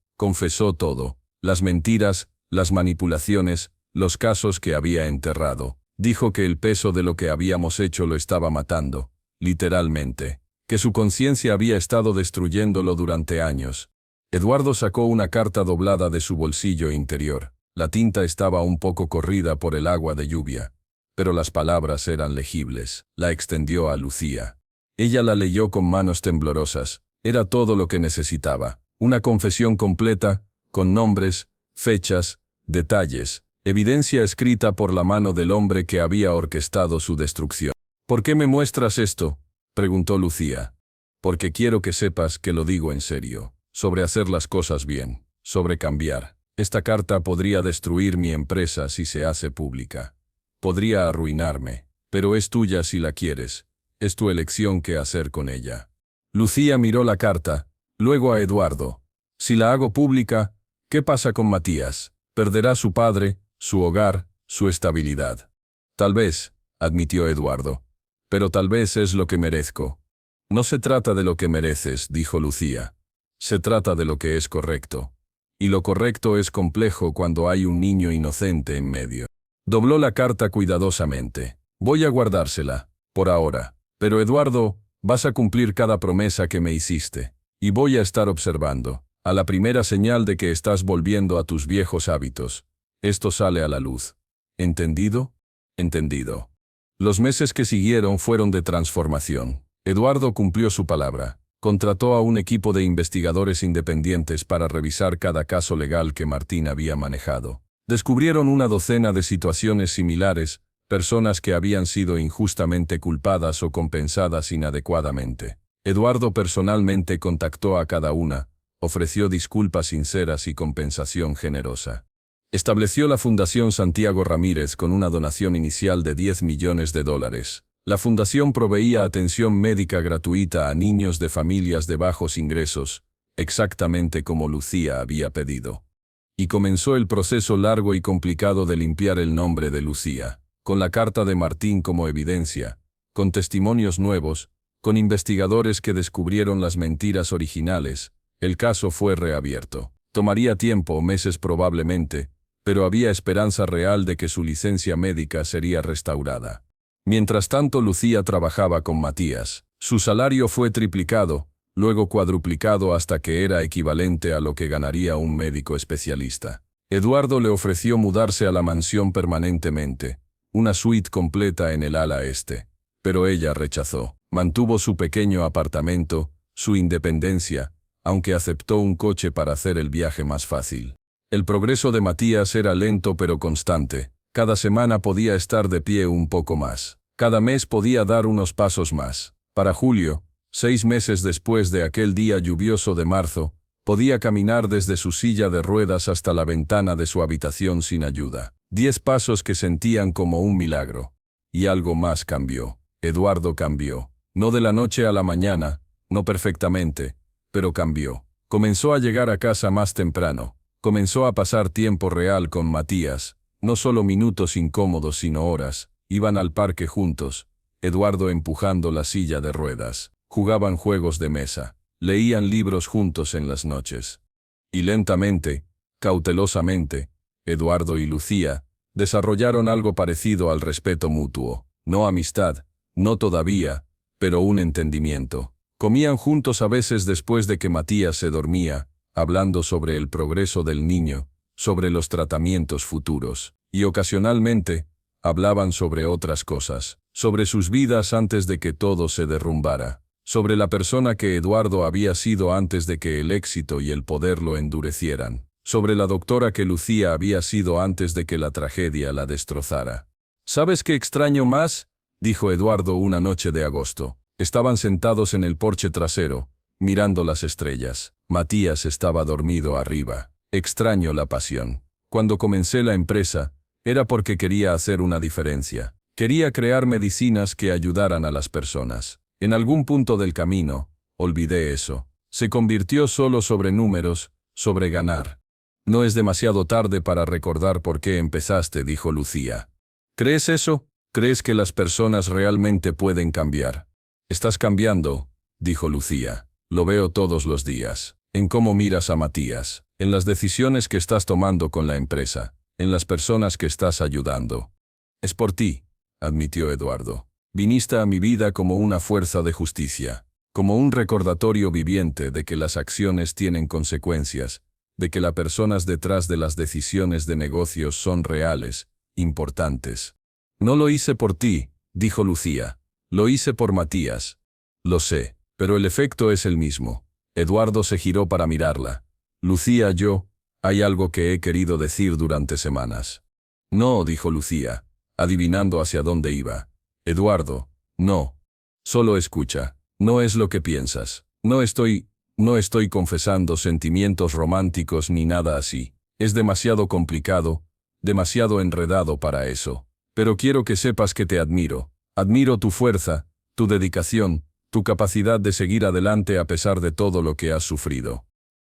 S1: todo. Las mentiras, las manipulaciones, los casos que había enterrado. Dijo que el peso de lo que habíamos hecho lo estaba matando, literalmente, que su conciencia había estado destruyéndolo durante años. Eduardo sacó una carta doblada de su bolsillo interior. La tinta estaba un poco corrida por el agua de lluvia, pero las palabras eran legibles. La extendió a Lucía. Ella la leyó con manos temblorosas. Era todo lo que necesitaba. Una confesión completa, con nombres, fechas, detalles. Evidencia escrita por la mano del hombre que había orquestado su destrucción. ¿Por qué me muestras esto?, preguntó Lucía. Porque quiero que sepas que lo digo en serio. Sobre hacer las cosas bien. Sobre cambiar. Esta carta podría destruir mi empresa si se hace pública. Podría arruinarme. pero es tuya si la quieres. Es tu elección qué hacer con ella. Lucía miró la carta, luego a Eduardo. Si la hago pública, ¿qué pasa con Matías? Perderá su padre, su hogar, su estabilidad. Tal vez, admitió Eduardo. Pero tal vez es lo que merezco. No se trata de lo que mereces, dijo Lucía. Se trata de lo que es correcto. Y lo correcto es complejo cuando hay un niño inocente en medio. Dobló la carta cuidadosamente. Voy a guardársela, por ahora. Pero Eduardo, vas a cumplir cada promesa que me hiciste. Y voy a estar observando. A la primera señal de que estás volviendo a tus viejos hábitos. Esto sale a la luz. ¿Entendido? Entendido. Los meses que siguieron fueron de transformación. Eduardo cumplió su palabra. Contrató a un equipo de investigadores independientes para revisar cada caso legal que Martín había manejado. Descubrieron una docena de situaciones similares, personas que habían sido injustamente culpadas o compensadas inadecuadamente. Eduardo personalmente contactó a cada una, ofreció disculpas sinceras y compensación generosa. Estableció la Fundación Santiago Ramírez con una donación inicial de $10 millones. La fundación proveía atención médica gratuita a niños de familias de bajos ingresos, exactamente como Lucía había pedido. Y comenzó el proceso largo y complicado de limpiar el nombre de Lucía, con la carta de Martín como evidencia, con testimonios nuevos, con investigadores que descubrieron las mentiras originales. El caso fue reabierto. Tomaría tiempo, meses probablemente, pero había esperanza real de que su licencia médica sería restaurada. Mientras tanto, Lucía trabajaba con Matías. Su salario fue triplicado, luego cuadruplicado hasta que era equivalente a lo que ganaría un médico especialista. Eduardo le ofreció mudarse a la mansión permanentemente, una suite completa en el ala este. Pero ella rechazó. Mantuvo su pequeño apartamento, su independencia, aunque aceptó un coche para hacer el viaje más fácil. El progreso de Matías era lento pero constante. Cada semana podía estar de pie un poco más. Cada mes podía dar unos pasos más. Para julio, 6 meses después de aquel día lluvioso de marzo, podía caminar desde su silla de ruedas hasta la ventana de su habitación sin ayuda. 10 pasos que sentían como un milagro. Y algo más cambió. Eduardo cambió. No de la noche a la mañana, no perfectamente, pero cambió. Comenzó a llegar a casa más temprano. Comenzó a pasar tiempo real con Matías. No solo minutos incómodos sino horas. Iban al parque juntos, Eduardo empujando la silla de ruedas. Jugaban juegos de mesa. Leían libros juntos en las noches. Y lentamente, cautelosamente, Eduardo y Lucía desarrollaron algo parecido al respeto mutuo. No amistad, no todavía, pero un entendimiento. Comían juntos a veces después de que Matías se dormía, hablando sobre el progreso del niño, sobre los tratamientos futuros. Y ocasionalmente, hablaban sobre otras cosas, sobre sus vidas antes de que todo se derrumbara, sobre la persona que Eduardo había sido antes de que el éxito y el poder lo endurecieran, sobre la doctora que Lucía había sido antes de que la tragedia la destrozara. ¿Sabes qué extraño más?, dijo Eduardo una noche de agosto. Estaban sentados en el porche trasero, mirando las estrellas. Matías estaba dormido arriba. Extraño la pasión. Cuando comencé la empresa, era porque quería hacer una diferencia. Quería crear medicinas que ayudaran a las personas. En algún punto del camino, olvidé eso. Se convirtió solo sobre números, sobre ganar. No es demasiado tarde para recordar por qué empezaste, dijo Lucía. ¿Crees eso? ¿Crees que las personas realmente pueden cambiar? Estás cambiando, dijo Lucía. Lo veo todos los días. En cómo miras a Matías, en las decisiones que estás tomando con la empresa, en las personas que estás ayudando. Es por ti, admitió Eduardo. Viniste a mi vida como una fuerza de justicia, como un recordatorio viviente de que las acciones tienen consecuencias, de que las personas detrás de las decisiones de negocios son reales, importantes. No lo hice por ti, dijo Lucía. Lo hice por Matías. Lo sé, pero el efecto es el mismo. Eduardo se giró para mirarla. Lucía, hay algo que he querido decir durante semanas. No, dijo Lucía, adivinando hacia dónde iba. Eduardo, no. Solo escucha. No es lo que piensas. No estoy confesando sentimientos románticos ni nada así. Es demasiado complicado, demasiado enredado para eso. Pero quiero que sepas que te admiro. Admiro tu fuerza, tu dedicación, tu capacidad de seguir adelante a pesar de todo lo que has sufrido.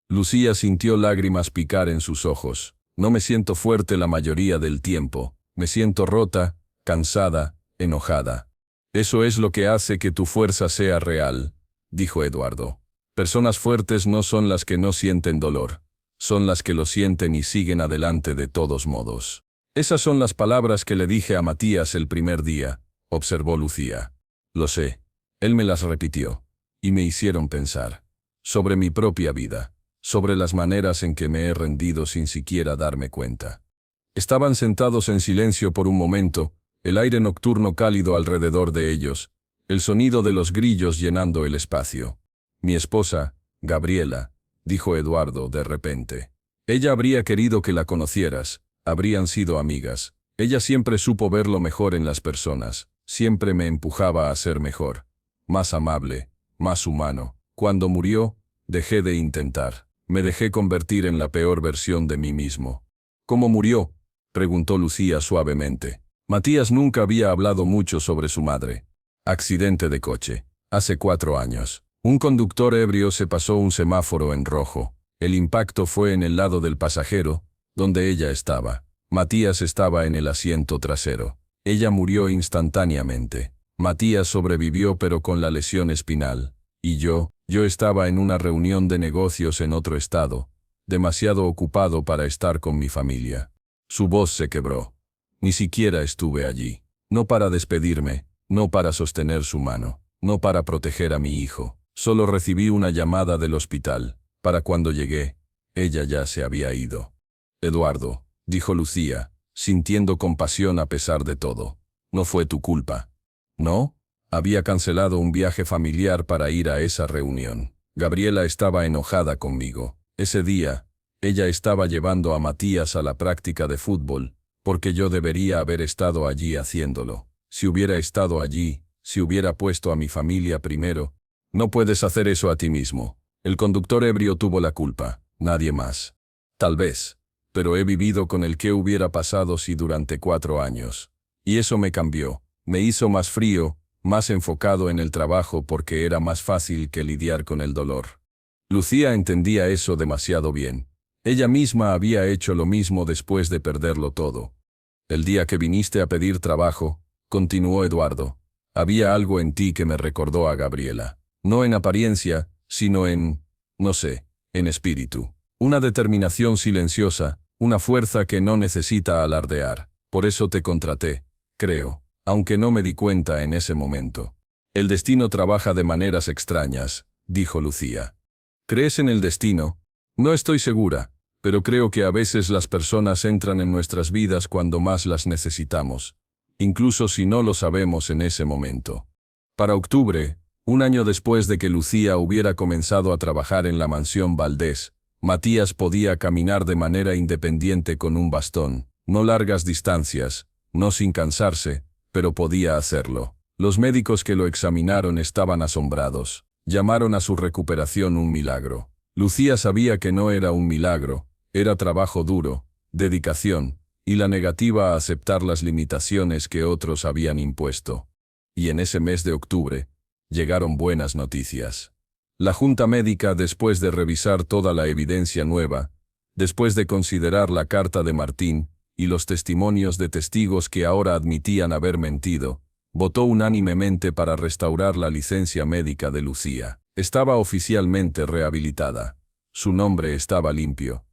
S1: Lucía sintió lágrimas picar en sus ojos. No me siento fuerte la mayoría del tiempo. Me siento rota, cansada, enojada. Eso es lo que hace que tu fuerza sea real, dijo Eduardo. Personas fuertes no son las que no sienten dolor. Son las que lo sienten y siguen adelante de todos modos. Esas son las palabras que le dije a Matías el primer día, observó Lucía. Lo sé. Él me las repitió. Y me hicieron pensar. Sobre mi propia vida. Sobre las maneras en que me he rendido sin siquiera darme cuenta. Estaban sentados en silencio por un momento, el aire nocturno cálido alrededor de ellos, el sonido de los grillos llenando el espacio. Mi esposa, Gabriela, dijo Eduardo de repente. Ella habría querido que la conocieras, habrían sido amigas. Ella siempre supo ver lo mejor en las personas, siempre me empujaba a ser mejor, más amable, más humano. Cuando murió, dejé de intentar. Me dejé convertir en la peor versión de mí mismo. ¿Cómo murió?, preguntó Lucía suavemente. Matías nunca había hablado mucho sobre su madre. Accidente de coche. Hace 4 años. Un conductor ebrio se pasó un semáforo en rojo. El impacto fue en el lado del pasajero, donde ella estaba. Matías estaba en el asiento trasero. Ella murió instantáneamente. Matías sobrevivió pero con la lesión espinal. Y yo estaba en una reunión de negocios en otro estado, demasiado ocupado para estar con mi familia. Su voz se quebró. Ni siquiera estuve allí. No para despedirme, no para sostener su mano, no para proteger a mi hijo. Solo recibí una llamada del hospital. Para cuando llegué, ella ya se había ido. Eduardo, dijo Lucía, sintiendo compasión a pesar de todo. No fue tu culpa. ¿No? Había cancelado un viaje familiar para ir a esa reunión. Gabriela estaba enojada conmigo. Ese día, ella estaba llevando a Matías a la práctica de fútbol, porque yo debería haber estado allí haciéndolo. Si hubiera estado allí, si hubiera puesto a mi familia primero. No puedes hacer eso a ti mismo. El conductor ebrio tuvo la culpa, nadie más. Tal vez, pero he vivido con el qué hubiera pasado si durante 4 años. Y eso me cambió, me hizo más frío, más enfocado en el trabajo porque era más fácil que lidiar con el dolor. Lucía entendía eso demasiado bien. Ella misma había hecho lo mismo después de perderlo todo. El día que viniste a pedir trabajo, continuó Eduardo, había algo en ti que me recordó a Gabriela. No en apariencia, sino en, no sé, en espíritu. Una determinación silenciosa, una fuerza que no necesita alardear. Por eso te contraté, creo. Aunque no me di cuenta en ese momento. El destino trabaja de maneras extrañas, dijo Lucía. ¿Crees en el destino? No estoy segura, pero creo que a veces las personas entran en nuestras vidas cuando más las necesitamos, incluso si no lo sabemos en ese momento. Para octubre, un año después de que Lucía hubiera comenzado a trabajar en la mansión Valdés, Matías podía caminar de manera independiente con un bastón, no largas distancias, no sin cansarse, pero podía hacerlo. Los médicos que lo examinaron estaban asombrados. Llamaron a su recuperación un milagro. Lucía sabía que no era un milagro, era trabajo duro, dedicación, y la negativa a aceptar las limitaciones que otros habían impuesto. Y en ese mes de octubre, llegaron buenas noticias. La Junta Médica, después de revisar toda la evidencia nueva, después de considerar la carta de Martín, y los testimonios de testigos que ahora admitían haber mentido, votó unánimemente para restaurar la licencia médica de Lucía. Estaba oficialmente rehabilitada. Su nombre estaba limpio.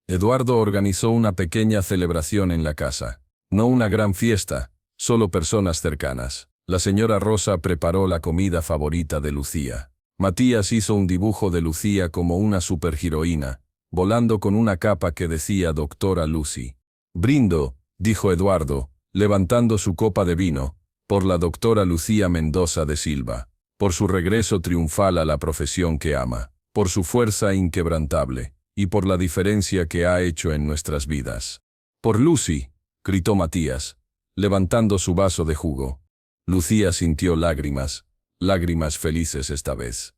S1: Eduardo organizó una pequeña celebración en la casa. No una gran fiesta, solo personas cercanas. La señora Rosa preparó la comida favorita de Lucía. Matías hizo un dibujo de Lucía como una superheroína, volando con una capa que decía Doctora Lucy. Brindo, dijo Eduardo, levantando su copa de vino, por la doctora Lucía Mendoza de Silva, por su regreso triunfal a la profesión que ama, por su fuerza inquebrantable, y por la diferencia que ha hecho en nuestras vidas. Por Lucy, gritó Matías, levantando su vaso de jugo. Lucía sintió lágrimas, lágrimas felices esta vez.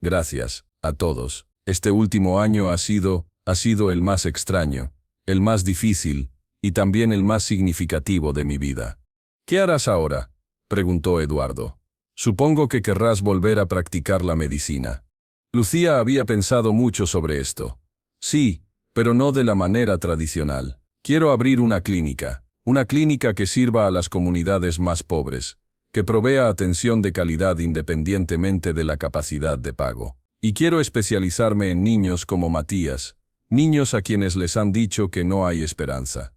S1: Gracias, a todos. Este último año ha sido el más extraño, el más difícil, y también el más significativo de mi vida. ¿Qué harás ahora?, preguntó Eduardo. Supongo que querrás volver a practicar la medicina. Lucía había pensado mucho sobre esto. Sí, pero no de la manera tradicional. Quiero abrir una clínica que sirva a las comunidades más pobres, que provea atención de calidad independientemente de la capacidad de pago. Y quiero especializarme en niños como Matías, niños a quienes les han dicho que no hay esperanza.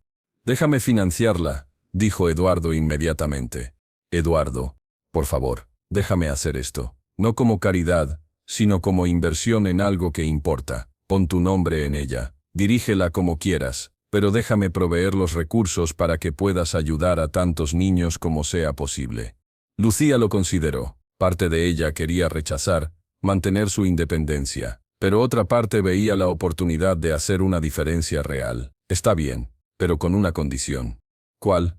S1: Déjame financiarla, dijo Eduardo inmediatamente. Eduardo, por favor, déjame hacer esto, no como caridad, sino como inversión en algo que importa. Pon tu nombre en ella, dirígela como quieras, pero déjame proveer los recursos para que puedas ayudar a tantos niños como sea posible. Lucía lo consideró. Parte de ella quería rechazar, mantener su independencia, pero otra parte veía la oportunidad de hacer una diferencia real. Está bien, pero con una condición. ¿Cuál?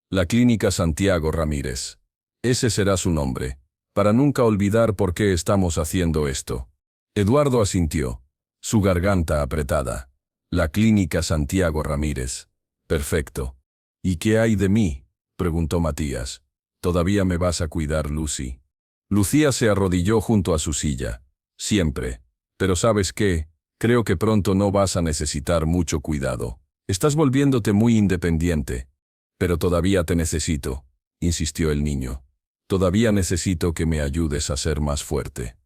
S1: La Clínica Santiago Ramírez. Ese será su nombre, para nunca olvidar por qué estamos haciendo esto. Eduardo asintió, su garganta apretada. La Clínica Santiago Ramírez. Perfecto. ¿Y qué hay de mí?, preguntó Matías. ¿Todavía me vas a cuidar, Lucy? Lucía se arrodilló junto a su silla. Siempre. Pero ¿sabes qué? Creo que pronto no vas a necesitar mucho cuidado. Estás volviéndote muy independiente. Pero todavía te necesito, insistió el niño. Todavía necesito que me ayudes a ser más fuerte.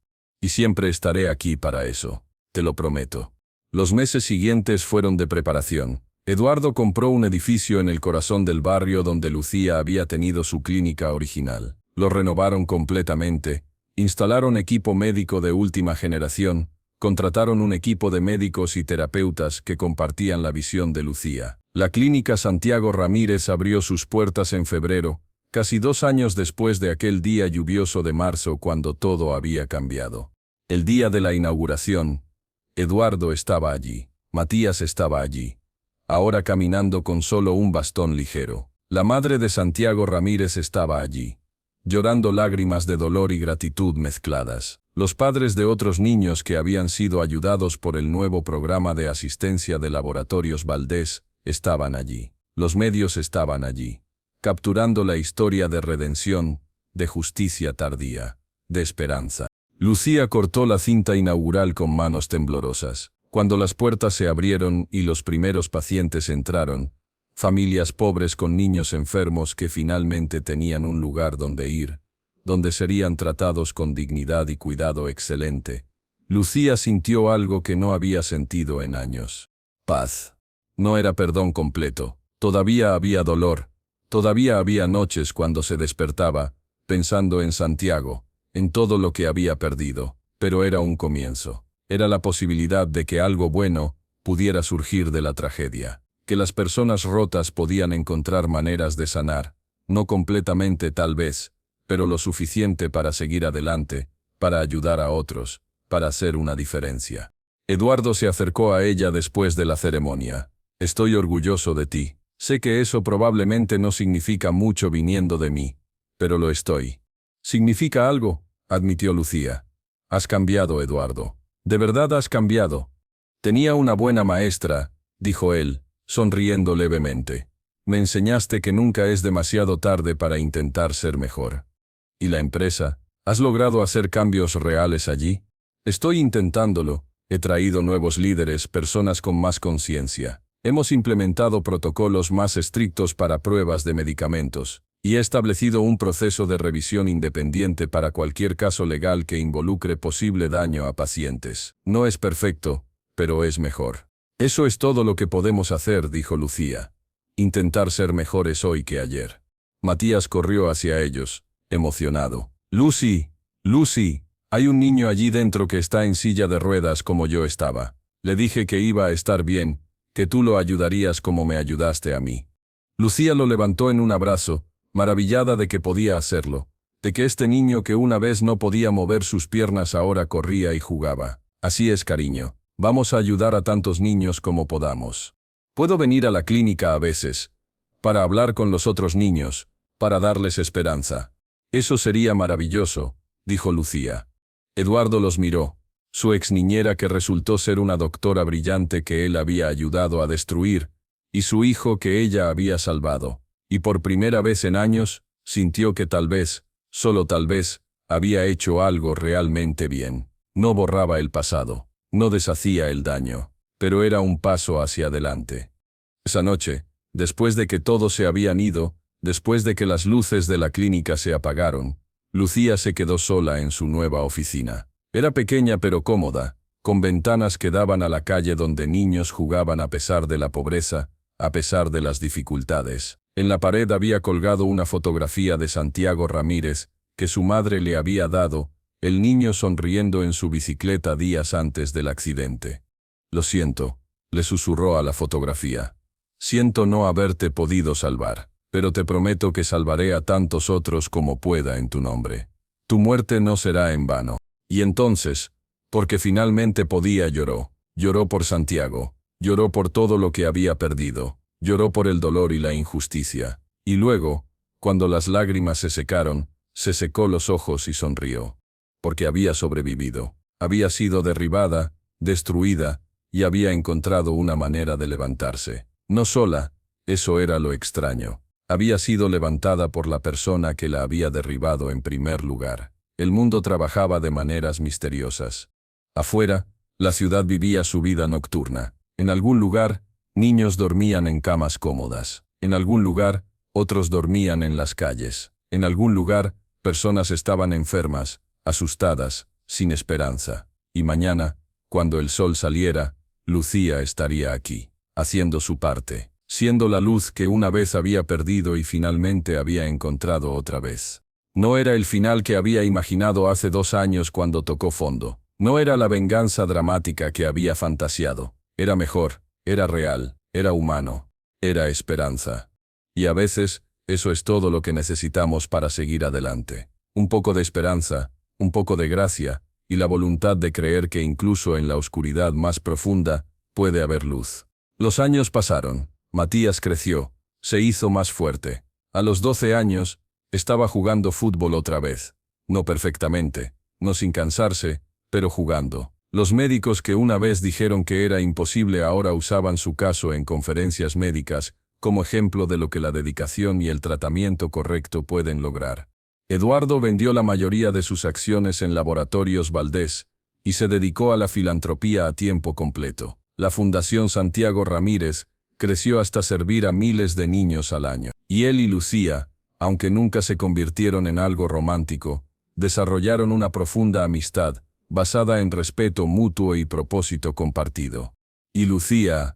S1: Y siempre estaré aquí para eso, te lo prometo. Los meses siguientes fueron de preparación. Eduardo compró un edificio en el corazón del barrio donde Lucía había tenido su clínica original. Lo renovaron completamente, instalaron equipo médico de última generación, contrataron un equipo de médicos y terapeutas que compartían la visión de Lucía. La Clínica Santiago Ramírez abrió sus puertas en febrero, casi 2 años después de aquel día lluvioso de marzo cuando todo había cambiado. El día de la inauguración, Eduardo estaba allí, Matías estaba allí, ahora caminando con solo un bastón ligero. La madre de Santiago Ramírez estaba allí, llorando lágrimas de dolor y gratitud mezcladas. Los padres de otros niños que habían sido ayudados por el nuevo programa de asistencia de Laboratorios Valdés estaban allí. Los medios estaban allí, capturando la historia de redención, de justicia tardía, de esperanza. Lucía cortó la cinta inaugural con manos temblorosas. Cuando las puertas se abrieron y los primeros pacientes entraron, familias pobres con niños enfermos que finalmente tenían un lugar donde ir, donde serían tratados con dignidad y cuidado excelente, Lucía sintió algo que no había sentido en años. Paz. No era perdón completo. Todavía había dolor. Todavía había noches cuando se despertaba, pensando en Santiago, en todo lo que había perdido, pero era un comienzo. Era la posibilidad de que algo bueno pudiera surgir de la tragedia, que las personas rotas podían encontrar maneras de sanar, no completamente tal vez, pero lo suficiente para seguir adelante, para ayudar a otros, para hacer una diferencia. Eduardo se acercó a ella después de la ceremonia. Estoy orgulloso de ti. Sé que eso probablemente no significa mucho viniendo de mí, pero lo estoy. Significa algo, admitió Lucía. Has cambiado, Eduardo. De verdad has cambiado. Tenía una buena maestra, dijo él, sonriendo levemente. Me enseñaste que nunca es demasiado tarde para intentar ser mejor. ¿Y la empresa? ¿Has logrado hacer cambios reales allí? Estoy intentándolo. He traído nuevos líderes, personas con más conciencia. Hemos implementado protocolos más estrictos para pruebas de medicamentos, y he establecido un proceso de revisión independiente para cualquier caso legal que involucre posible daño a pacientes. No es perfecto, pero es mejor. Eso es todo lo que podemos hacer, dijo Lucía. Intentar ser mejores hoy que ayer. Matías corrió hacia ellos, emocionado. Lucy, Lucy, hay un niño allí dentro que está en silla de ruedas como yo estaba. Le dije que iba a estar bien, que tú lo ayudarías como me ayudaste a mí. Lucía lo levantó en un abrazo, maravillada de que podía hacerlo, de que este niño que una vez no podía mover sus piernas ahora corría y jugaba. Así es, cariño. Vamos a ayudar a tantos niños como podamos. Puedo venir a la clínica a veces, para hablar con los otros niños, para darles esperanza. Eso sería maravilloso, dijo Lucía. Eduardo los miró. Su ex niñera que resultó ser una doctora brillante que él había ayudado a destruir, y su hijo que ella había salvado. Y por primera vez en años, Sintió que tal vez, solo tal vez, había hecho algo realmente bien. No borraba el pasado, no deshacía el daño, pero era un paso hacia adelante. Esa noche, después de que todos se habían ido, después de que las luces de la clínica se apagaron, Lucía se quedó sola en su nueva oficina. Era pequeña pero cómoda, con ventanas que daban a la calle donde niños jugaban a pesar de la pobreza, a pesar de las dificultades. En la pared había colgado una fotografía de Santiago Ramírez, que su madre le había dado, el niño sonriendo en su bicicleta días antes del accidente. «Lo siento», le susurró a la fotografía. «Siento no haberte podido salvar, pero te prometo que salvaré a tantos otros como pueda en tu nombre. Tu muerte no será en vano». Y entonces, porque finalmente podía, lloró. Lloró por Santiago, lloró por todo lo que había perdido, lloró por el dolor y la injusticia. Y luego, cuando las lágrimas se secaron, se secó los ojos y sonrió. Porque había sobrevivido, había sido derribada, destruida, y había encontrado una manera de levantarse. No sola, eso era lo extraño. Había sido levantada por la persona que la había derribado en primer lugar. El mundo trabajaba de maneras misteriosas. Afuera, la ciudad vivía su vida nocturna. En algún lugar, niños dormían en camas cómodas. En algún lugar, otros dormían en las calles. En algún lugar, personas estaban enfermas, asustadas, sin esperanza. Y mañana, cuando el sol saliera, Lucía estaría aquí, haciendo su parte, siendo la luz que una vez había perdido y finalmente había encontrado otra vez. No era el final que había imaginado hace 2 años cuando tocó fondo. No era la venganza dramática que había fantaseado. Era mejor, era real, era humano, era esperanza. Y a veces, eso es todo lo que necesitamos para seguir adelante. Un poco de esperanza, un poco de gracia, y la voluntad de creer que incluso en la oscuridad más profunda, puede haber luz. Los años pasaron. Matías creció, se hizo más fuerte. A los 12 años, estaba jugando fútbol otra vez. No perfectamente, no sin cansarse, pero jugando. Los médicos que una vez dijeron que era imposible ahora usaban su caso en conferencias médicas como ejemplo de lo que la dedicación y el tratamiento correcto pueden lograr. Eduardo vendió la mayoría de sus acciones en Laboratorios Valdés y se dedicó a la filantropía a tiempo completo. La Fundación Santiago Ramírez creció hasta servir a miles de niños al año. Y él y Lucía, aunque nunca se convirtieron en algo romántico, desarrollaron una profunda amistad, basada en respeto mutuo y propósito compartido. Y Lucía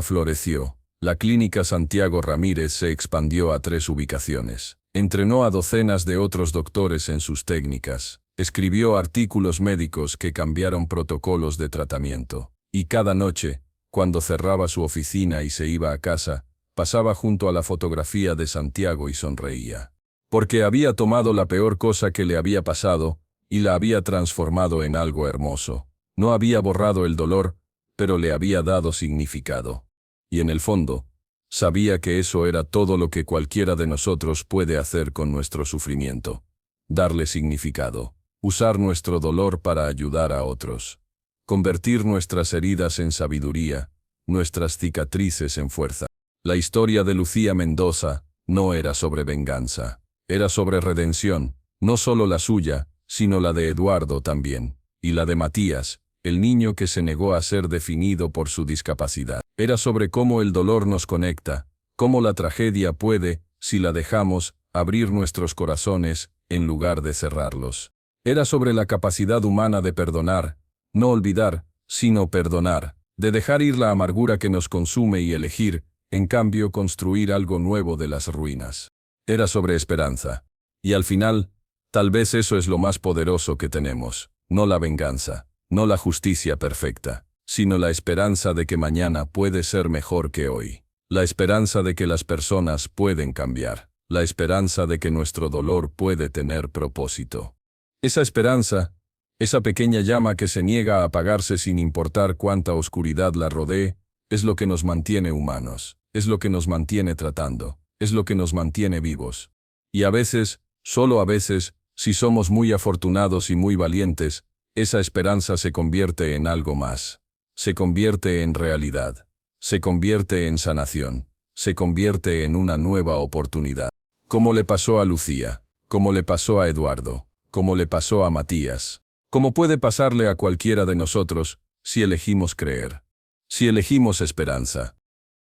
S1: floreció. La clínica Santiago Ramírez se expandió a 3 ubicaciones. Entrenó a docenas de otros doctores en sus técnicas. Escribió artículos médicos que cambiaron protocolos de tratamiento. Y cada noche, cuando cerraba su oficina y se iba a casa, pasaba junto a la fotografía de Santiago y sonreía. Porque había tomado la peor cosa que le había pasado y la había transformado en algo hermoso. No había borrado el dolor, pero le había dado significado. Y en el fondo, sabía que eso era todo lo que cualquiera de nosotros puede hacer con nuestro sufrimiento. Darle significado. Usar nuestro dolor para ayudar a otros. Convertir nuestras heridas en sabiduría, nuestras cicatrices en fuerza. La historia de Lucía Mendoza no era sobre venganza. Era sobre redención, no solo la suya, sino la de Eduardo también. Y la de Matías, el niño que se negó a ser definido por su discapacidad. Era sobre cómo el dolor nos conecta, cómo la tragedia puede, si la dejamos, abrir nuestros corazones, en lugar de cerrarlos. Era sobre la capacidad humana de perdonar, no olvidar, sino perdonar, de dejar ir la amargura que nos consume y elegir, en cambio, construir algo nuevo de las ruinas. Era sobre esperanza. Y al final, tal vez eso es lo más poderoso que tenemos, no la venganza, no la justicia perfecta, sino la esperanza de que mañana puede ser mejor que hoy. La esperanza de que las personas pueden cambiar. La esperanza de que nuestro dolor puede tener propósito. Esa esperanza, esa pequeña llama que se niega a apagarse sin importar cuánta oscuridad la rodee, es lo que nos mantiene humanos, es lo que nos mantiene tratando, es lo que nos mantiene vivos. Y a veces, solo a veces, si somos muy afortunados y muy valientes, esa esperanza se convierte en algo más. Se convierte en realidad. Se convierte en sanación. Se convierte en una nueva oportunidad. Como le pasó a Lucía, como le pasó a Eduardo, como le pasó a Matías, como puede pasarle a cualquiera de nosotros si elegimos creer, si elegimos esperanza.